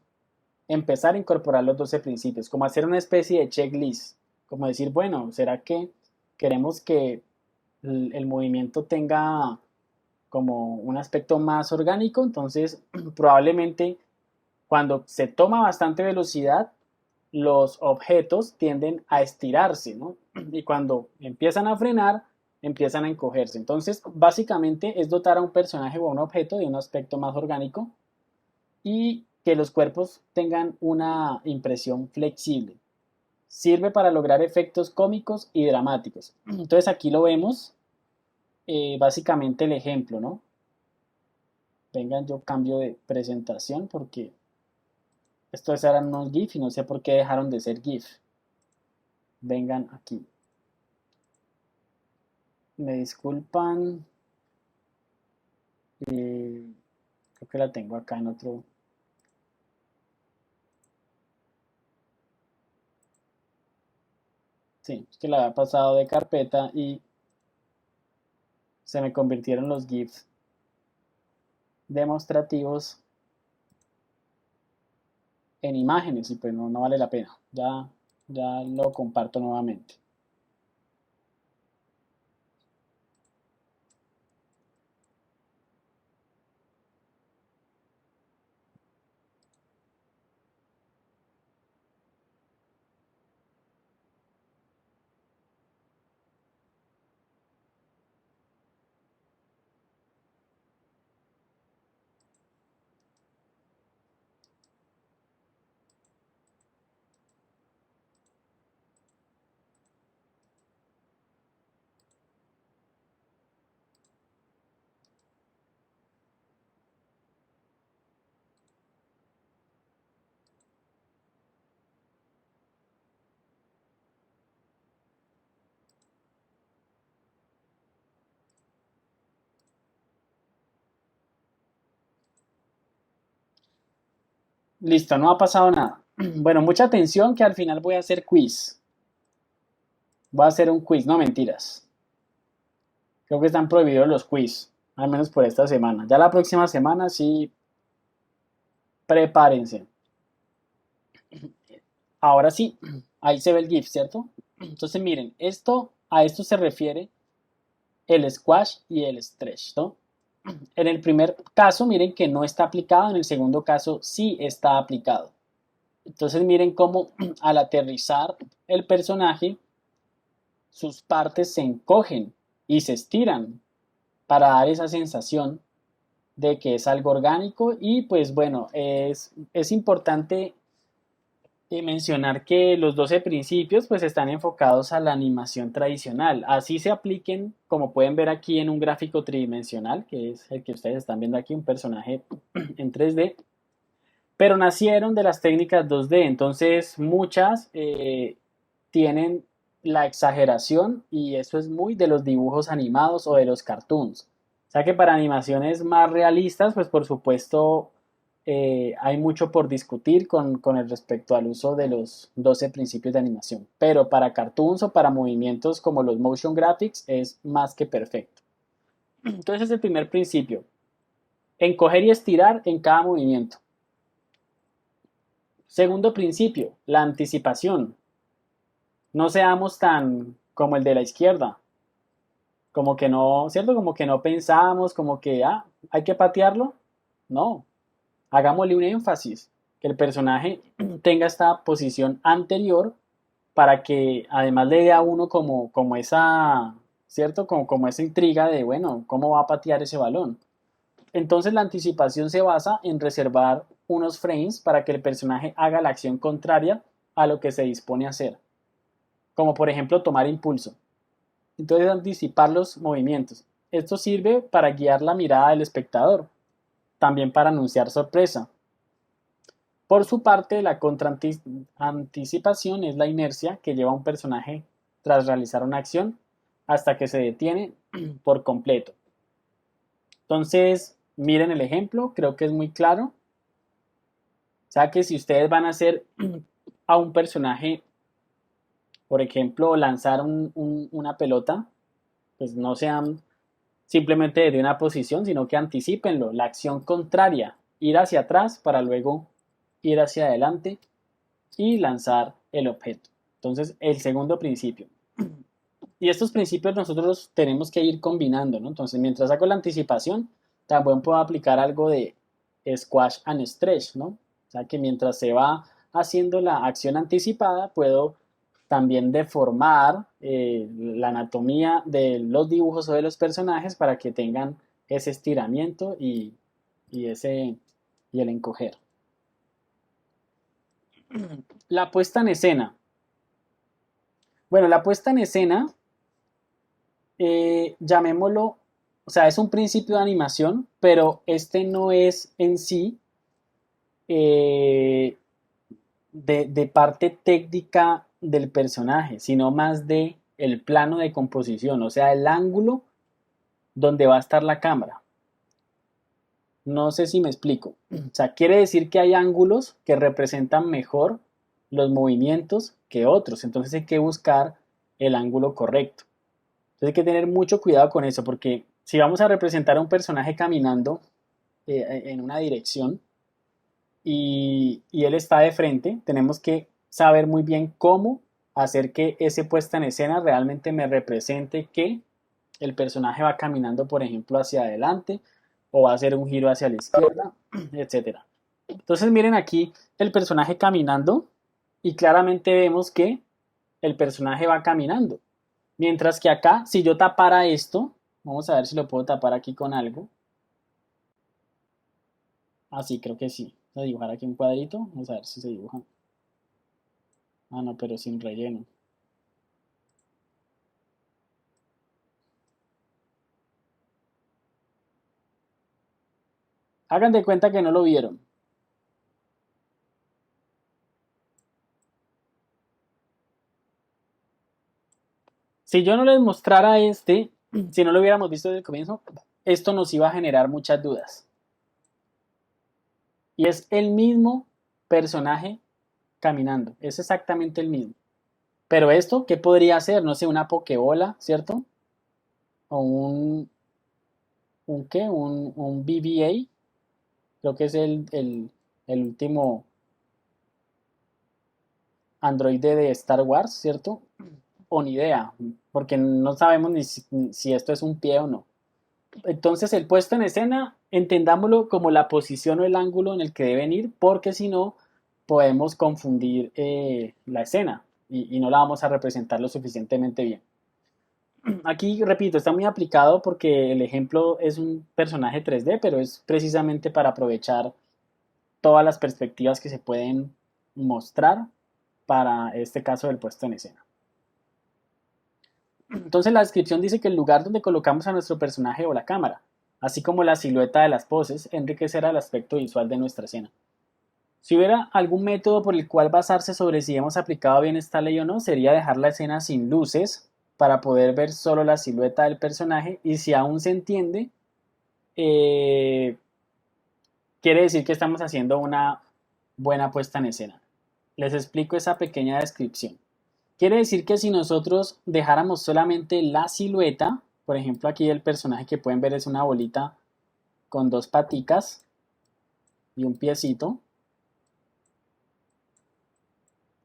empezar a incorporar los 12 principios, como hacer una especie de checklist, como decir, bueno, ¿será que queremos que el movimiento tenga como un aspecto más orgánico? Entonces, probablemente cuando se toma bastante velocidad, los objetos tienden a estirarse, ¿no? Y cuando empiezan a frenar, empiezan a encogerse. Entonces, básicamente es dotar a un personaje o a un objeto de un aspecto más orgánico y que los cuerpos tengan una impresión flexible. Sirve para lograr efectos cómicos y dramáticos. Entonces aquí lo vemos, básicamente el ejemplo, ¿no? Vengan, yo cambio de presentación porque estos eran unos GIF y no sé por qué dejaron de ser GIF. Vengan aquí. Me disculpan. Creo que la tengo acá en otro. Sí, es que la había pasado de carpeta y se me convirtieron los GIFs demostrativos en imágenes y pues no vale la pena. Ya lo comparto nuevamente. Listo, no ha pasado nada. Bueno, mucha atención que al final voy a hacer quiz. Voy a hacer un quiz, no mentiras. Creo que están prohibidos los quiz, al menos por esta semana. Ya la próxima semana sí, prepárense. Ahora sí, ahí se ve el GIF, ¿cierto? Entonces miren, a esto se refiere el squash y el stretch, ¿no? En el primer caso, miren que no está aplicado, en el segundo caso sí está aplicado. Entonces miren cómo al aterrizar el personaje, sus partes se encogen y se estiran para dar esa sensación de que es algo orgánico y pues bueno, es importante mencionar que los 12 principios pues están enfocados a la animación tradicional. Así se apliquen, como pueden ver aquí en un gráfico tridimensional, que es el que ustedes están viendo aquí, un personaje en 3D, pero nacieron de las técnicas 2D, entonces muchas tienen la exageración y eso es muy de los dibujos animados o de los cartoons. O sea que para animaciones más realistas, pues por supuesto hay mucho por discutir con el respecto al uso de los 12 principios de animación, pero para cartoons o para movimientos como los motion graphics es más que perfecto. Entonces el primer principio, encoger y estirar en cada movimiento. Segundo principio, la anticipación. No seamos tan como el de la izquierda, como que no, ¿cierto? Como que no pensamos, como que, hay que patearlo. No, hagámosle un énfasis, que el personaje tenga esta posición anterior para que además le dé a uno como esa, ¿cierto? Como esa intriga de, bueno, ¿cómo va a patear ese balón? Entonces la anticipación se basa en reservar unos frames para que el personaje haga la acción contraria a lo que se dispone a hacer, como por ejemplo tomar impulso. Entonces anticipar los movimientos. Esto sirve para guiar la mirada del espectador, también para anunciar sorpresa. Por su parte, la contraanticipación es la inercia que lleva a un personaje tras realizar una acción hasta que se detiene por completo. Entonces, miren el ejemplo, creo que es muy claro. O sea que si ustedes van a hacer a un personaje, por ejemplo, lanzar una pelota, pues no sean simplemente de una posición, sino que anticipenlo, la acción contraria, ir hacia atrás para luego ir hacia adelante y lanzar el objeto. Entonces, el segundo principio. Y estos principios nosotros tenemos que ir combinando, ¿no? Entonces, mientras hago la anticipación, también puedo aplicar algo de squash and stretch, ¿no? O sea, que mientras se va haciendo la acción anticipada, puedo también deformar la anatomía de los dibujos o de los personajes para que tengan ese estiramiento y y el encoger. La puesta en escena. Bueno, la puesta en escena, llamémoslo, o sea, es un principio de animación, pero este no es en sí eh, de parte técnica del personaje, sino más de el plano de composición, o sea, el ángulo donde va a estar la cámara. No sé si me explico. O sea, quiere decir que hay ángulos que representan mejor los movimientos que otros. Entonces hay que buscar el ángulo correcto. Entonces hay que tener mucho cuidado con eso, porque si vamos a representar a un personaje caminando en una dirección y él está de frente, tenemos que saber muy bien cómo hacer que ese puesta en escena realmente me represente que el personaje va caminando, por ejemplo, hacia adelante o va a hacer un giro hacia la izquierda, etcétera. Entonces miren aquí el personaje caminando y claramente vemos que el personaje va caminando. Mientras que acá, si yo tapara esto, vamos a ver si lo puedo tapar aquí con algo. Ah, sí, creo que sí. Voy a dibujar aquí un cuadrito. Vamos a ver si se dibuja. Ah, no, pero sin relleno. Hagan de cuenta que no lo vieron. Si yo no les mostrara si no lo hubiéramos visto desde el comienzo, esto nos iba a generar muchas dudas. Y es el mismo personaje caminando, es exactamente el mismo. Pero esto, ¿qué podría ser? No sé, una pokebola, ¿cierto? O ¿un qué? Un BB-8, creo que es el último androide de Star Wars, ¿cierto? O ni idea, porque no sabemos ni si esto es un pie o no. Entonces el puesto en escena, entendámoslo como la posición o el ángulo en el que deben ir, porque si no podemos confundir la escena y no la vamos a representar lo suficientemente bien. Aquí, repito, está muy aplicado porque el ejemplo es un personaje 3D, pero es precisamente para aprovechar todas las perspectivas que se pueden mostrar para este caso del puesto en escena. Entonces la descripción dice que el lugar donde colocamos a nuestro personaje o la cámara, así como la silueta de las poses, enriquecerá el aspecto visual de nuestra escena. Si hubiera algún método por el cual basarse sobre si hemos aplicado bien esta ley o no, sería dejar la escena sin luces para poder ver solo la silueta del personaje y si aún se entiende, eh, quiere decir que estamos haciendo una buena puesta en escena. Les explico esa pequeña descripción. Quiere decir que si nosotros dejáramos solamente la silueta, por ejemplo aquí el personaje que pueden ver es una bolita con dos paticas y un piecito,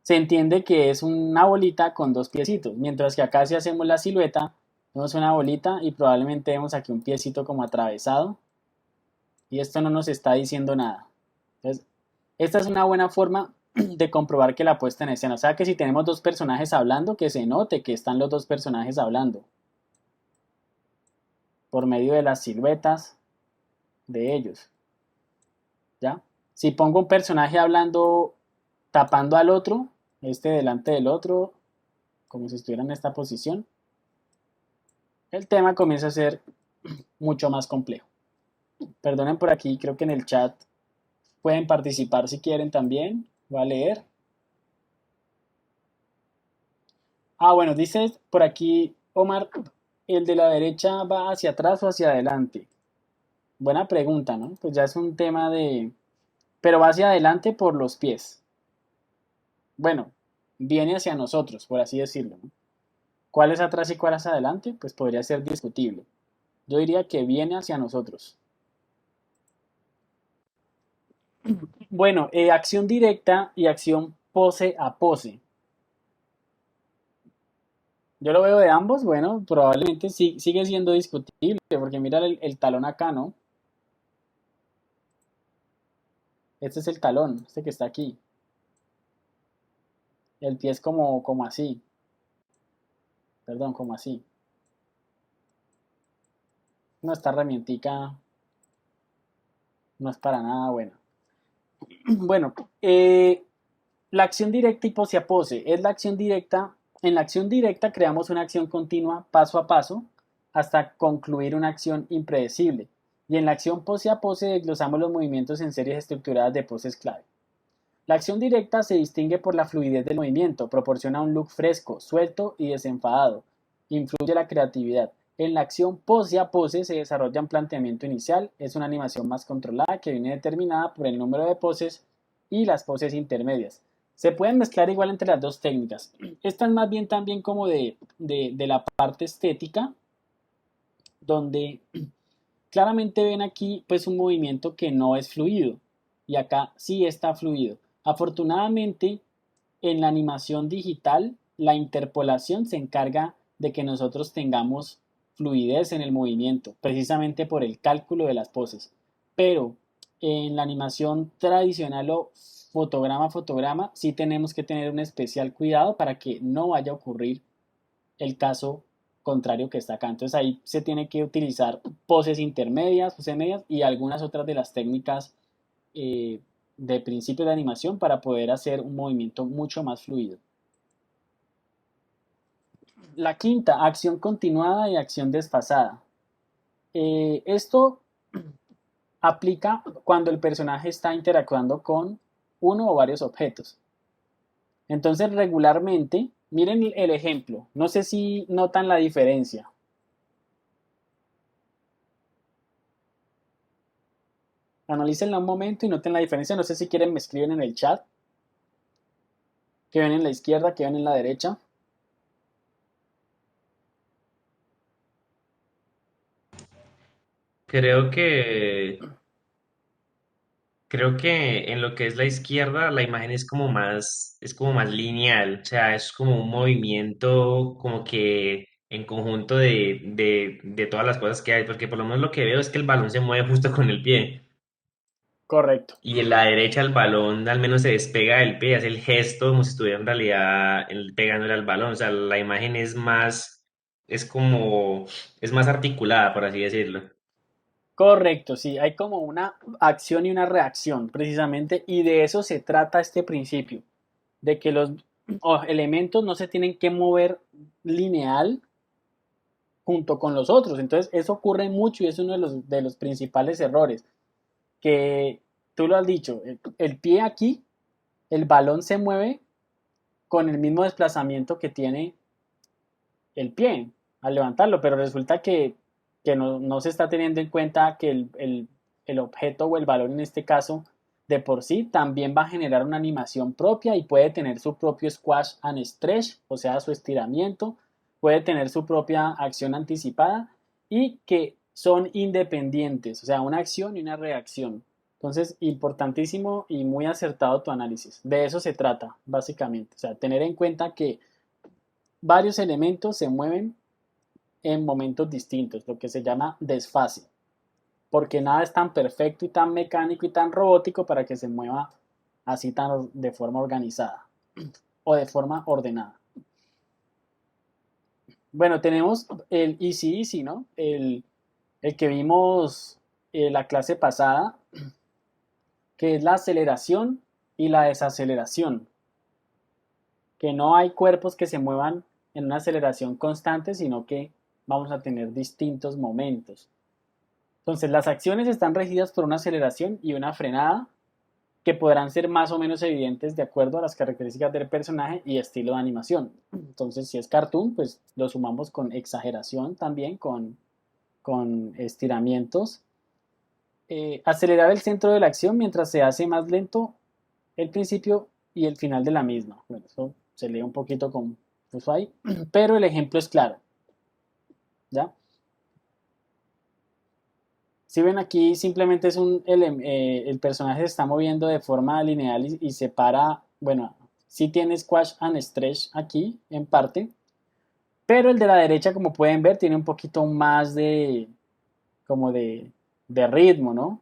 se entiende que es una bolita con dos piecitos, mientras que acá si hacemos la silueta, vemos una bolita y probablemente vemos aquí un piecito como atravesado y esto no nos está diciendo nada. Entonces, esta es una buena forma de comprobar que la puesta en escena, o sea que si tenemos dos personajes hablando, que se note que están los dos personajes hablando por medio de las siluetas de ellos, ¿ya? Si pongo un personaje hablando tapando al otro, este delante del otro, como si estuviera en esta posición, el tema comienza a ser mucho más complejo. Perdonen por aquí, creo que en el chat pueden participar si quieren también. Voy a leer. Ah, bueno, dice por aquí Omar, ¿el de la derecha va hacia atrás o hacia adelante? Buena pregunta, ¿no? Pues ya es un tema de... Pero va hacia adelante por los pies. Bueno, viene hacia nosotros, por así decirlo, ¿no? ¿Cuál es atrás y cuál es adelante? Pues podría ser discutible. Yo diría que viene hacia nosotros. Bueno, acción directa y acción pose a pose. Yo lo veo de ambos, bueno, probablemente sí, sigue siendo discutible, porque mira el talón acá, ¿no? Este es el talón, este que está aquí. El pie es como así, perdón, como así. No, esta herramientica no es para nada buena. Bueno, la acción directa y pose a pose es la acción directa. En la acción directa creamos una acción continua paso a paso hasta concluir una acción impredecible. Y en la acción pose a pose desglosamos los movimientos en series estructuradas de poses clave. La acción directa se distingue por la fluidez del movimiento, proporciona un look fresco, suelto y desenfadado, influye la creatividad. En la acción pose a pose se desarrolla un planteamiento inicial, es una animación más controlada que viene determinada por el número de poses y las poses intermedias. Se pueden mezclar igual entre las dos técnicas. Esta es más bien también como de la parte estética, donde claramente ven aquí pues un movimiento que no es fluido y acá sí está fluido. Afortunadamente en la animación digital la interpolación se encarga de que nosotros tengamos fluidez en el movimiento, precisamente por el cálculo de las poses. Pero en la animación tradicional o fotograma a fotograma sí tenemos que tener un especial cuidado para que no vaya a ocurrir el caso contrario que está acá. Entonces ahí se tiene que utilizar poses intermedias, poses medias y algunas otras de las técnicas eh, de principio de animación para poder hacer un movimiento mucho más fluido. La quinta, acción continuada y acción desfasada. Esto aplica cuando el personaje está interactuando con uno o varios objetos. Entonces regularmente, miren el ejemplo, no sé si notan la diferencia. Analícenla un momento y noten la diferencia. No sé si quieren me escriben en el chat. ¿Qué ven en la izquierda? ¿Qué ven en la derecha? Creo que, creo que en lo que es la izquierda, la imagen es como más lineal, o sea, es como un movimiento como que en conjunto de todas las cosas que hay, porque por lo menos lo que veo es que el balón se mueve justo con el pie. Correcto. Y en la derecha el balón al menos se despega del pie, hace el gesto como si estuviera en realidad pegándole al balón. O sea, la imagen es más, es como, es más articulada, por así decirlo. Correcto, sí. Hay como una acción y una reacción, precisamente. Y de eso se trata este principio. De que o elementos no se tienen que mover lineal junto con los otros. Entonces, eso ocurre mucho y es uno de los principales errores. Que tú lo has dicho, el pie aquí, el balón se mueve con el mismo desplazamiento que tiene el pie al levantarlo, pero resulta que no se está teniendo en cuenta que el objeto o el balón en este caso de por sí también va a generar una animación propia y puede tener su propio squash and stretch, o sea, su estiramiento, puede tener su propia acción anticipada y que son independientes, o sea, una acción y una reacción. Entonces, importantísimo y muy acertado tu análisis. De eso se trata, básicamente. O sea, tener en cuenta que varios elementos se mueven en momentos distintos, lo que se llama desfase, porque nada es tan perfecto y tan mecánico y tan robótico para que se mueva así tan de forma organizada o de forma ordenada. Bueno, tenemos el easy easy, ¿no? El que vimos la clase pasada, que es la aceleración y la desaceleración, que no hay cuerpos que se muevan en una aceleración constante, sino que vamos a tener distintos momentos. Entonces, las acciones están regidas por una aceleración y una frenada que podrán ser más o menos evidentes de acuerdo a las características del personaje y estilo de animación. Entonces, si es cartoon, pues lo sumamos con exageración también, con estiramientos. Acelerar el centro de la acción mientras se hace más lento el principio y el final de la misma. Bueno, eso se lee un poquito confuso ahí, pero el ejemplo es claro. ¿Ya? Si ven aquí, simplemente es el personaje se está moviendo de forma lineal y se para, bueno, sí tiene squash and stretch aquí en parte, pero el de la derecha, como pueden ver, tiene un poquito más como de ritmo, ¿no?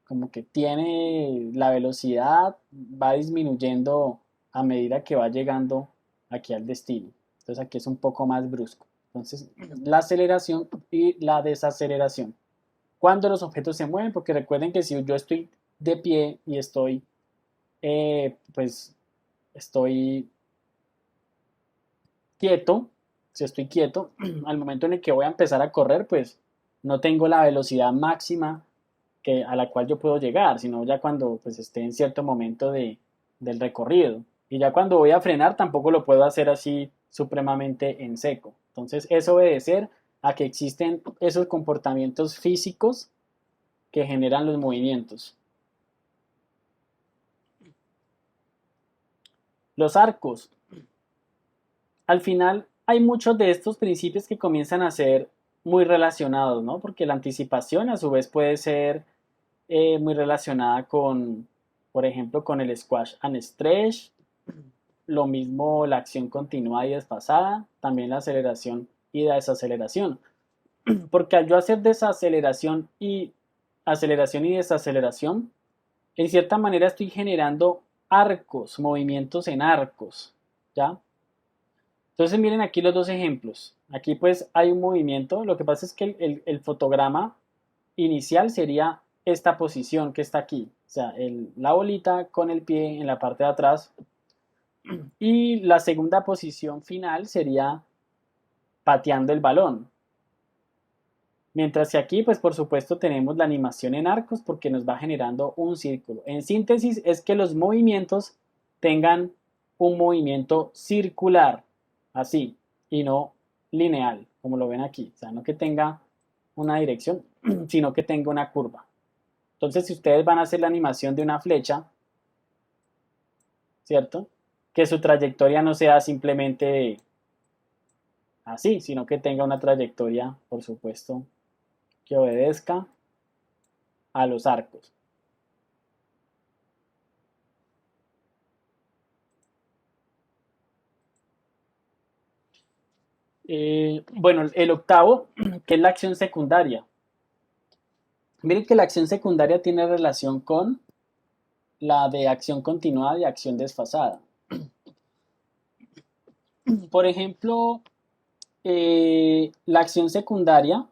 Como que tiene la velocidad, va disminuyendo a medida que va llegando aquí al destino. Entonces aquí es un poco más brusco. Entonces, la aceleración y la desaceleración cuando los objetos se mueven, porque recuerden que si yo estoy de pie y estoy, pues, estoy quieto, si estoy quieto, al momento en el que voy a empezar a correr, pues no tengo la velocidad máxima a la cual yo puedo llegar, sino ya cuando pues esté en cierto momento del recorrido. Y ya cuando voy a frenar tampoco lo puedo hacer así supremamente en seco. Entonces es obedecer a que existen esos comportamientos físicos que generan los movimientos. Los arcos. Al final hay muchos de estos principios que comienzan a ser muy relacionados, ¿no? Porque la anticipación a su vez puede ser muy relacionada con, por ejemplo, con el squash and stretch, lo mismo la acción continuada y desfasada, también la aceleración y la desaceleración. Porque al yo hacer aceleración y desaceleración, en cierta manera estoy generando arcos, movimientos en arcos, ¿ya? Entonces miren aquí los dos ejemplos. Aquí pues hay un movimiento, lo que pasa es que el fotograma inicial sería esta posición que está aquí, o sea, la bolita con el pie en la parte de atrás y la segunda posición final sería pateando el balón. Mientras que aquí, pues por supuesto tenemos la animación en arcos porque nos va generando un círculo. En síntesis es que los movimientos tengan un movimiento circular, así, y no lineal, como lo ven aquí. O sea, no que tenga una dirección, sino que tenga una curva. Entonces, si ustedes van a hacer la animación de una flecha, ¿cierto? Que su trayectoria no sea simplemente así, sino que tenga una trayectoria, por supuesto, que obedezca a los arcos. Bueno, el octavo, que es la acción secundaria. Miren que la acción secundaria tiene relación con la de acción continuada y acción desfasada. Por ejemplo, la acción secundaria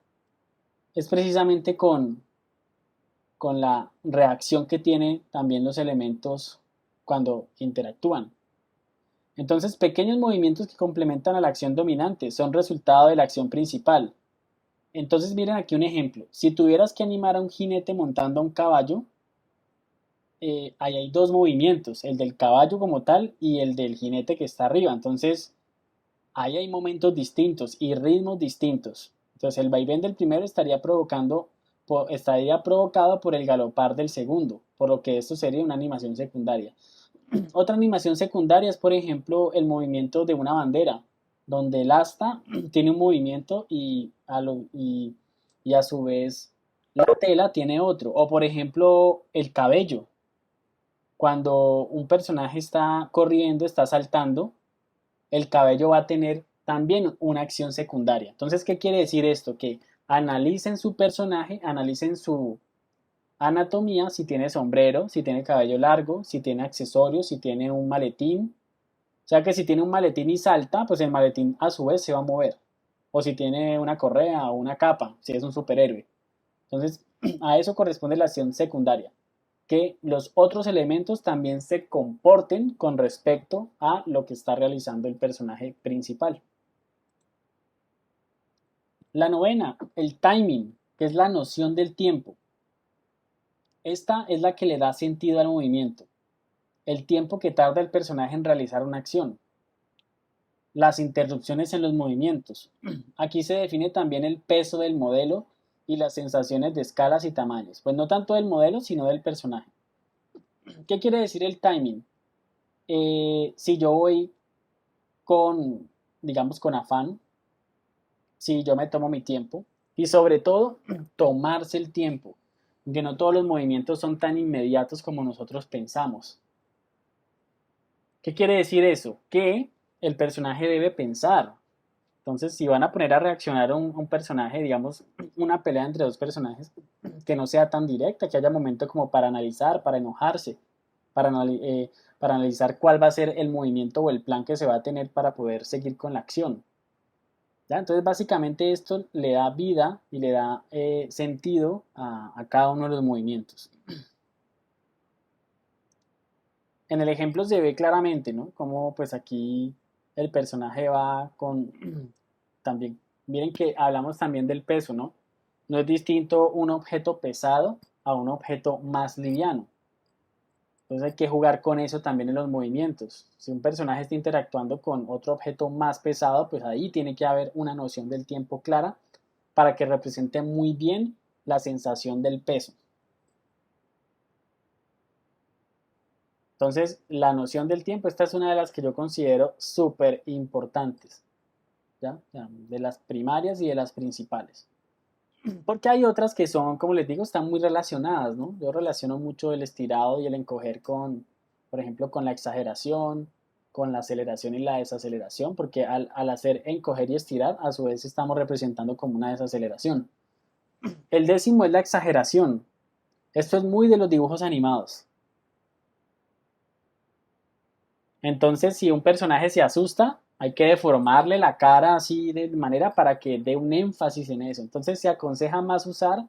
es precisamente con la reacción que tienen también los elementos cuando interactúan. Entonces, pequeños movimientos que complementan a la acción dominante son resultado de la acción principal. Entonces, miren aquí un ejemplo. Si tuvieras que animar a un jinete montando a un caballo, ahí hay dos movimientos, el del caballo como tal y el del jinete que está arriba. Entonces, ahí hay momentos distintos y ritmos distintos. Entonces, el vaivén del primero estaría provocado por el galopar del segundo, por lo que esto sería una animación secundaria. Otra animación secundaria es, por ejemplo, el movimiento de una bandera, donde el asta tiene un movimiento y a su vez la tela tiene otro. O, por ejemplo, el cabello. Cuando un personaje está corriendo, está saltando, el cabello va a tener también una acción secundaria. Entonces, ¿qué quiere decir esto? Que analicen su personaje, analicen su anatomía, si tiene sombrero, si tiene cabello largo, si tiene accesorios, si tiene un maletín. O sea que si tiene un maletín y salta, pues el maletín a su vez se va a mover. O si tiene una correa o una capa, si es un superhéroe. Entonces, a eso corresponde la acción secundaria. Que los otros elementos también se comporten con respecto a lo que está realizando el personaje principal. La novena, el timing, que es la noción del tiempo. Esta es la que le da sentido al movimiento, el tiempo que tarda el personaje en realizar una acción, las interrupciones en los movimientos. Aquí se define también el peso del modelo y las sensaciones de escalas y tamaños, pues no tanto del modelo, sino del personaje. ¿Qué quiere decir el timing? Si yo voy con, digamos, con afán, si yo me tomo mi tiempo y sobre todo tomarse el tiempo, que no todos los movimientos son tan inmediatos como nosotros pensamos. ¿Qué quiere decir eso? Que el personaje debe pensar. Entonces, si van a poner a reaccionar a un personaje, digamos, una pelea entre dos personajes, que no sea tan directa, que haya momentos como para analizar, para enojarse, para analizar cuál va a ser el movimiento o el plan que se va a tener para poder seguir con la acción. ¿Ya? Entonces, básicamente esto le da vida y le da sentido a cada uno de los movimientos. En el ejemplo se ve claramente, ¿no? Como pues aquí el personaje va con también, miren que hablamos también del peso, ¿no? No es distinto un objeto pesado a un objeto más liviano. Entonces hay que jugar con eso también en los movimientos. Si un personaje está interactuando con otro objeto más pesado, pues ahí tiene que haber una noción del tiempo clara para que represente muy bien la sensación del peso. Entonces, la noción del tiempo, esta es una de las que yo considero súper importantes, ¿ya? De las primarias y de las principales. Porque hay otras que son, como les digo, están muy relacionadas, ¿no? Yo relaciono mucho el estirado y el encoger con, por ejemplo, con la exageración, con la aceleración y la desaceleración, porque al hacer encoger y estirar, a su vez estamos representando como una desaceleración. El décimo es la exageración. Esto es muy de los dibujos animados. Entonces, si un personaje se asusta, hay que deformarle la cara así de manera para que dé un énfasis en eso. Entonces, se aconseja más usar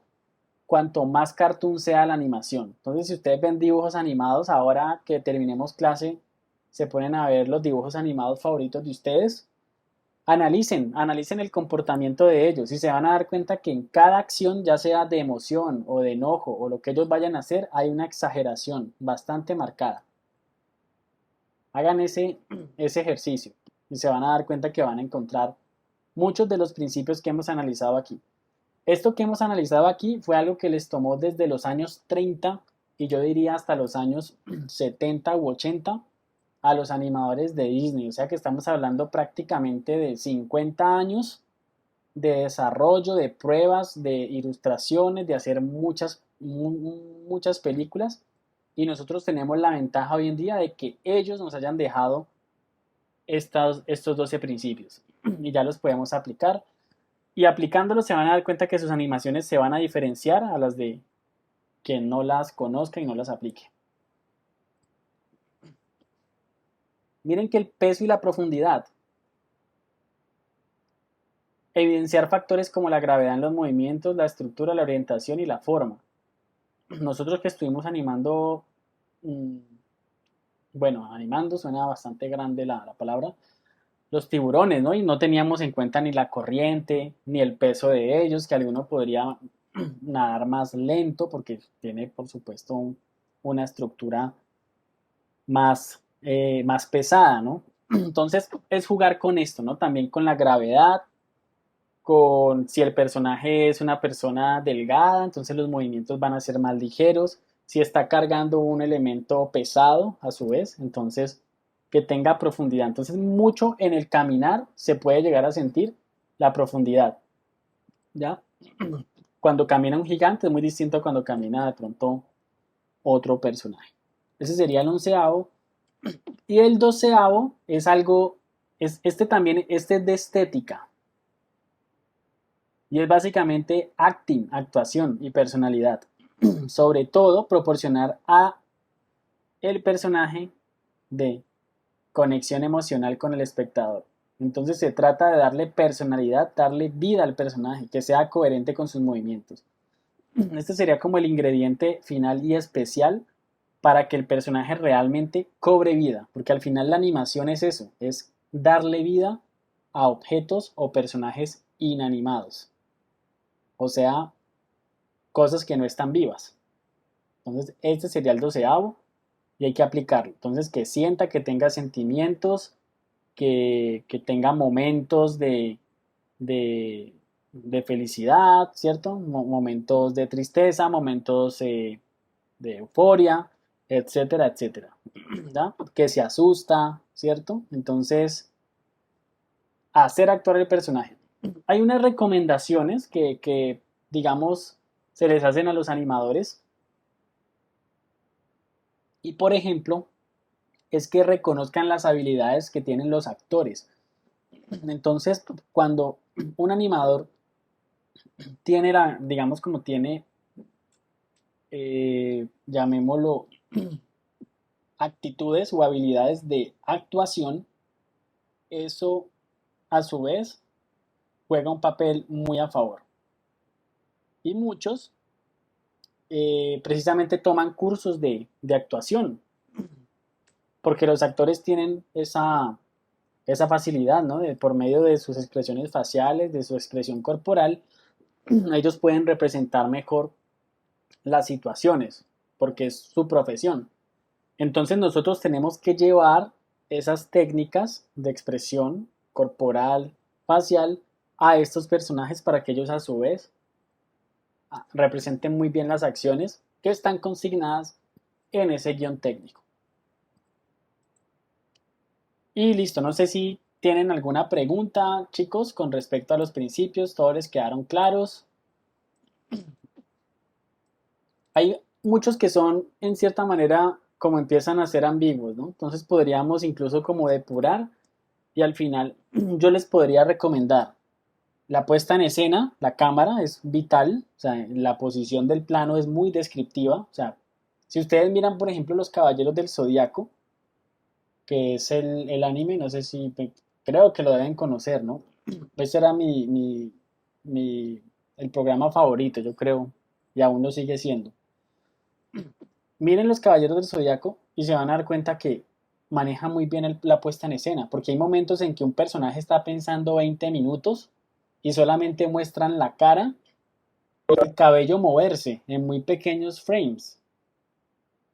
cuanto más cartoon sea la animación. Entonces, si ustedes ven dibujos animados, ahora que terminemos clase, se ponen a ver los dibujos animados favoritos de ustedes. Analicen el comportamiento de ellos y se van a dar cuenta que en cada acción, ya sea de emoción o de enojo o lo que ellos vayan a hacer, hay una exageración bastante marcada. Hagan ese ejercicio y se van a dar cuenta que van a encontrar muchos de los principios que hemos analizado aquí. Esto que hemos analizado aquí fue algo que les tomó desde los años 30 y yo diría hasta los años 70 u 80 a los animadores de Disney. O sea que estamos hablando prácticamente de 50 años de desarrollo, de pruebas, de ilustraciones, de hacer muchas películas. Y nosotros tenemos la ventaja hoy en día de que ellos nos hayan dejado estos 12 principios y ya los podemos aplicar. Y aplicándolos se van a dar cuenta que sus animaciones se van a diferenciar a las de quien no las conozca y no las aplique. Miren que el peso y la profundidad. Evidenciar factores como la gravedad en los movimientos, la estructura, la orientación y la forma. Nosotros que estuvimos animando bueno, animando suena bastante grande la palabra, los tiburones, ¿no? Y no teníamos en cuenta ni la corriente, ni el peso de ellos, que alguno podría nadar más lento porque tiene, por supuesto, una estructura más pesada, ¿no? Entonces es jugar con esto, ¿no? También con la gravedad, con si el personaje es una persona delgada, entonces los movimientos van a ser más ligeros. Si está cargando un elemento pesado, a su vez, entonces que tenga profundidad. Entonces mucho en el caminar se puede llegar a sentir la profundidad, ¿ya? Cuando camina un gigante es muy distinto a cuando camina de pronto otro personaje. Ese sería el onceavo. Y el doceavo es algo, este también, este es de estética. Y es básicamente acting, actuación y personalidad. Sobre todo, proporcionar a el personaje de conexión emocional con el espectador. Entonces se trata de darle personalidad, darle vida al personaje, que sea coherente con sus movimientos. Este sería como el ingrediente final y especial para que el personaje realmente cobre vida, porque al final la animación es eso, es darle vida a objetos o personajes inanimados, o sea, cosas que no están vivas. Entonces, este sería el doceavo y hay que aplicarlo. Entonces, que sienta, que tenga sentimientos, que tenga momentos de felicidad, ¿cierto? Momentos de tristeza, momentos de euforia, etcétera, etcétera. ¿Ya? Que se asusta, ¿cierto? Entonces, hacer actuar el personaje. Hay unas recomendaciones que, digamos, se les hacen a los animadores y, por ejemplo, es que reconozcan las habilidades que tienen los actores. Entonces, cuando un animador tiene digamos como tiene, llamémoslo, actitudes o habilidades de actuación, eso a su vez juega un papel muy a favor. Y muchos precisamente toman cursos de actuación, porque los actores tienen esa facilidad, ¿no? Por medio de sus expresiones faciales, de su expresión corporal, ellos pueden representar mejor las situaciones, porque es su profesión. Entonces nosotros tenemos que llevar esas técnicas de expresión corporal, facial, a estos personajes para que ellos a su vez representen muy bien las acciones que están consignadas en ese guión técnico. Y listo, no sé si tienen alguna pregunta, chicos, con respecto a los principios, todos les quedaron claros. Hay muchos que son, en cierta manera, como empiezan a ser ambiguos, ¿no? Entonces podríamos incluso como depurar y al final yo les podría recomendar la puesta en escena, la cámara es vital, o sea, la posición del plano es muy descriptiva, o sea, si ustedes miran, por ejemplo, Los Caballeros del Zodiaco, que es el anime, no sé si, creo que lo deben conocer, ¿no? Ese era mi, el programa favorito, yo creo, y aún lo sigue siendo. Miren Los Caballeros del Zodiaco y se van a dar cuenta que maneja muy bien la puesta en escena, porque hay momentos en que un personaje está pensando 20 minutos y solamente muestran la cara y el cabello moverse en muy pequeños frames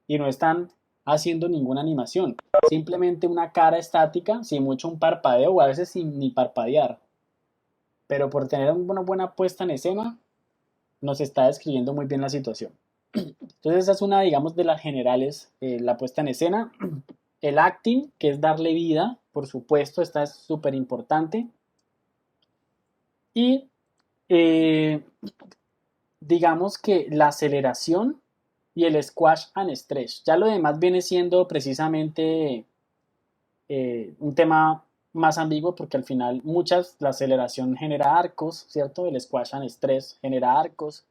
y no están haciendo ninguna animación, simplemente una cara estática, sin mucho un parpadeo o a veces sin ni parpadear, pero por tener una buena puesta en escena nos está describiendo muy bien la situación. Entonces esa es una, digamos, de las generales, la puesta en escena. El acting, que es darle vida, por supuesto, esta es súper importante. Y eh, digamos que la aceleración y el squash and stretch. Ya lo demás viene siendo precisamente un tema más ambiguo porque al final la aceleración genera arcos, ¿cierto? El squash and stretch genera arcos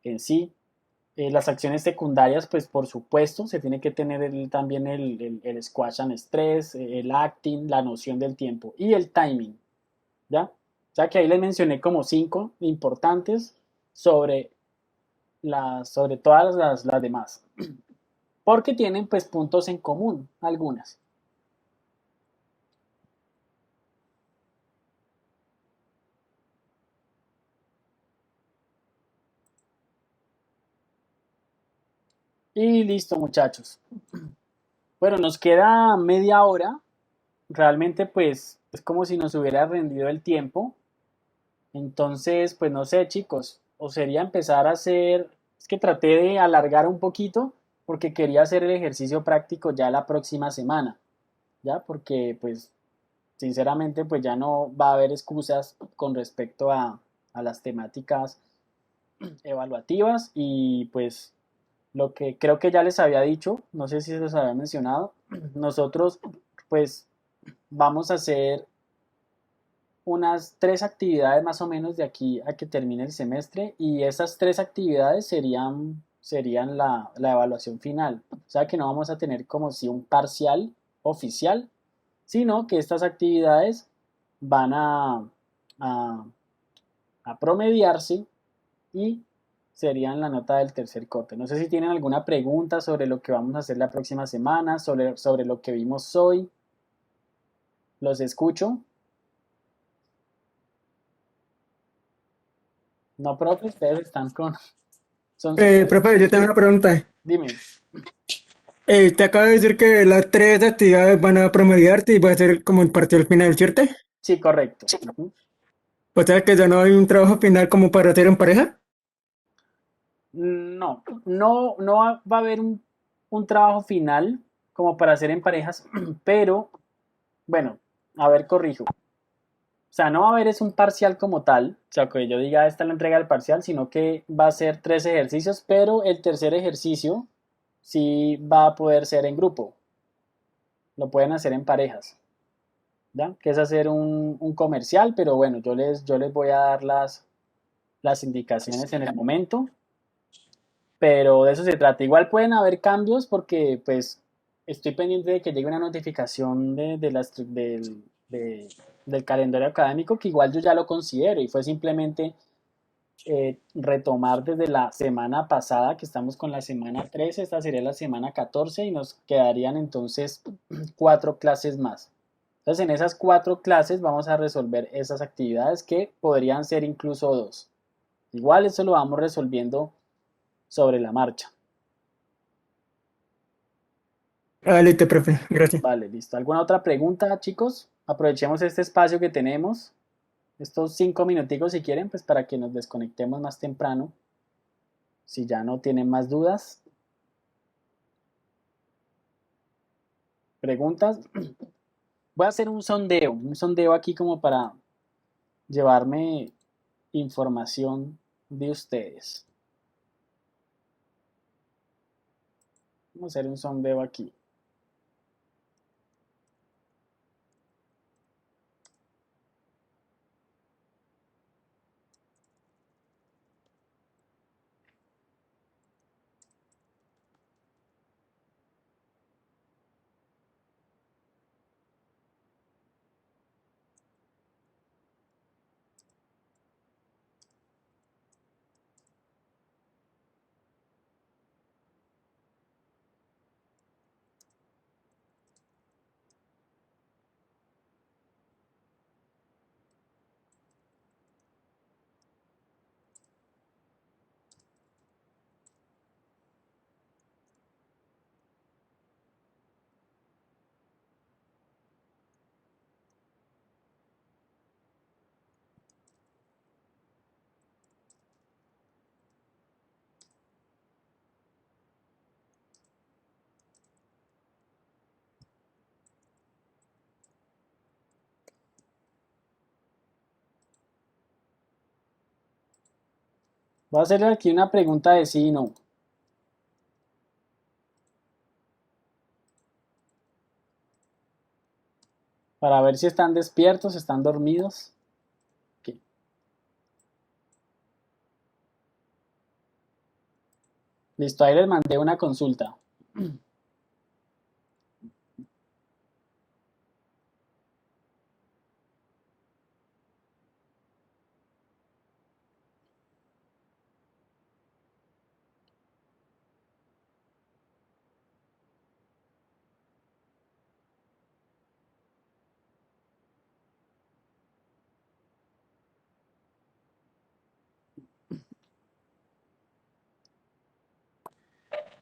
en sí. Las acciones secundarias, pues por supuesto, se tiene que tener también el squash and stress, el acting, la noción del tiempo y el timing, ¿ya? Ya que ahí les mencioné como 5 importantes sobre todas las demás. porque tienen pues puntos en común, algunas. Y listo, muchachos. Bueno, nos queda media hora. Realmente pues es como si nos hubiera rendido el tiempo. Entonces, pues no sé, chicos, o sería empezar a hacer, es que traté de alargar un poquito porque quería hacer el ejercicio práctico ya la próxima semana, ¿ya? Porque pues sinceramente pues ya no va a haber excusas con respecto a las temáticas evaluativas y pues lo que creo que ya les había dicho, no sé si se los había mencionado, nosotros pues vamos a hacer unas tres actividades más o menos de aquí a que termine el semestre y esas tres actividades serían la evaluación final. O sea que no vamos a tener como si un parcial oficial, sino que estas actividades van a, a promediarse y serían la nota del tercer corte. No sé si tienen alguna pregunta sobre lo que vamos a hacer la próxima semana, sobre lo que vimos hoy. Los escucho. No, profe, ustedes están con... Son súper... Profe, yo tengo una pregunta. Dime. Te acabo de decir que las tres actividades van a promediarte y va a ser como el partido final, ¿cierto? Sí, correcto. Ujú. O sea que ya no hay un trabajo final como para hacer en pareja. No va a haber un trabajo final como para hacer en parejas, pero bueno, a ver, corrijo. O sea, no va a haber es un parcial como tal, o sea, que yo diga esta es la entrega del parcial, sino que va a ser tres ejercicios, pero el tercer ejercicio sí va a poder ser en grupo, lo pueden hacer en parejas, ¿ya? Que es hacer un comercial, pero bueno, yo les voy a dar las indicaciones en el momento. Pero de eso se trata. Igual pueden haber cambios porque pues estoy pendiente de que llegue una notificación del calendario académico que igual yo ya lo considero y fue simplemente retomar desde la semana pasada, que estamos con la semana 13, esta sería la semana 14 y nos quedarían entonces cuatro clases más. Entonces en esas cuatro clases vamos a resolver esas actividades que podrían ser incluso dos. Igual eso lo vamos resolviendo sobre la marcha. Ah, listo, profe. Gracias. Vale, listo. ¿Alguna otra pregunta, chicos? Aprovechemos este espacio que tenemos, estos 5 minuticos si quieren, pues para que nos desconectemos más temprano, si ya no tienen más dudas. ¿Preguntas? Voy a hacer un sondeo aquí como para llevarme información de ustedes. Vamos a hacer un sondeo aquí. Voy a hacer aquí una pregunta de sí y no, para ver si están despiertos, están dormidos. Ok. Listo, ahí les mandé una consulta.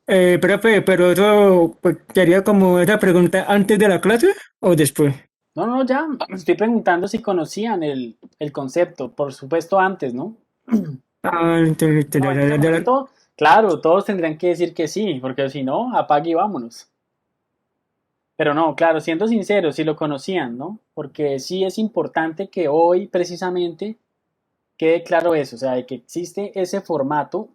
Profe, pero eso, pues, ¿quería como esa pregunta antes de la clase o después? No, no, ya, estoy preguntando si conocían el concepto, por supuesto antes, ¿no? Ah, entonces, No, en ese momento, claro, todos tendrían que decir que sí, porque si no, apague y vámonos. Pero no, claro, siendo sinceros, si lo conocían, ¿no? Porque sí es importante que hoy precisamente quede claro eso, o sea, de que existe ese formato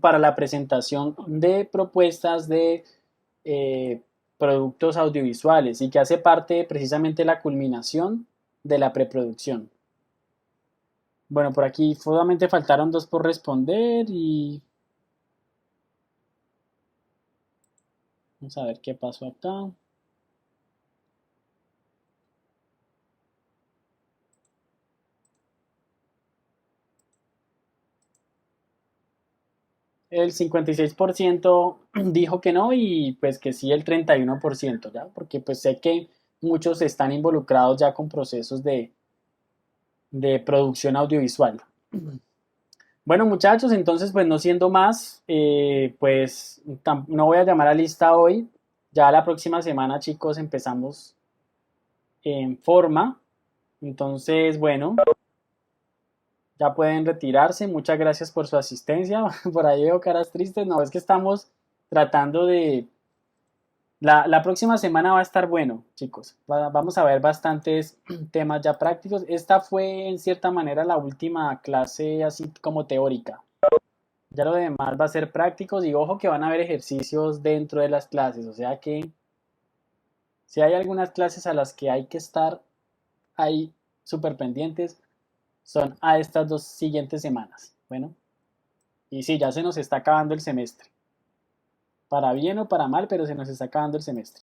para la presentación de propuestas de eh, productos audiovisuales y que hace parte precisamente de la culminación de la preproducción. Bueno, por aquí solamente faltaron dos por responder y vamos a ver qué pasó acá. El 56% dijo que no y pues que sí el 31%, ¿ya? Porque pues sé que muchos están involucrados ya con procesos de producción audiovisual. Bueno, muchachos, entonces, pues no siendo más, pues no voy a llamar a lista hoy. Ya la próxima semana, chicos, empezamos en forma. Entonces, bueno, ya pueden retirarse. Muchas gracias por su asistencia. Por ahí veo caras tristes. No, es que estamos tratando de... La próxima semana va a estar bueno, chicos. Vamos a ver bastantes temas ya prácticos. Esta fue, en cierta manera, la última clase así como teórica. Ya lo demás va a ser prácticos y ojo que van a haber ejercicios dentro de las clases, o sea que si hay algunas clases a las que hay que estar ahí súper pendientes, son a estas dos siguientes semanas. Bueno, y sí, ya se nos está acabando el semestre, para bien o para mal, pero se nos está acabando el semestre.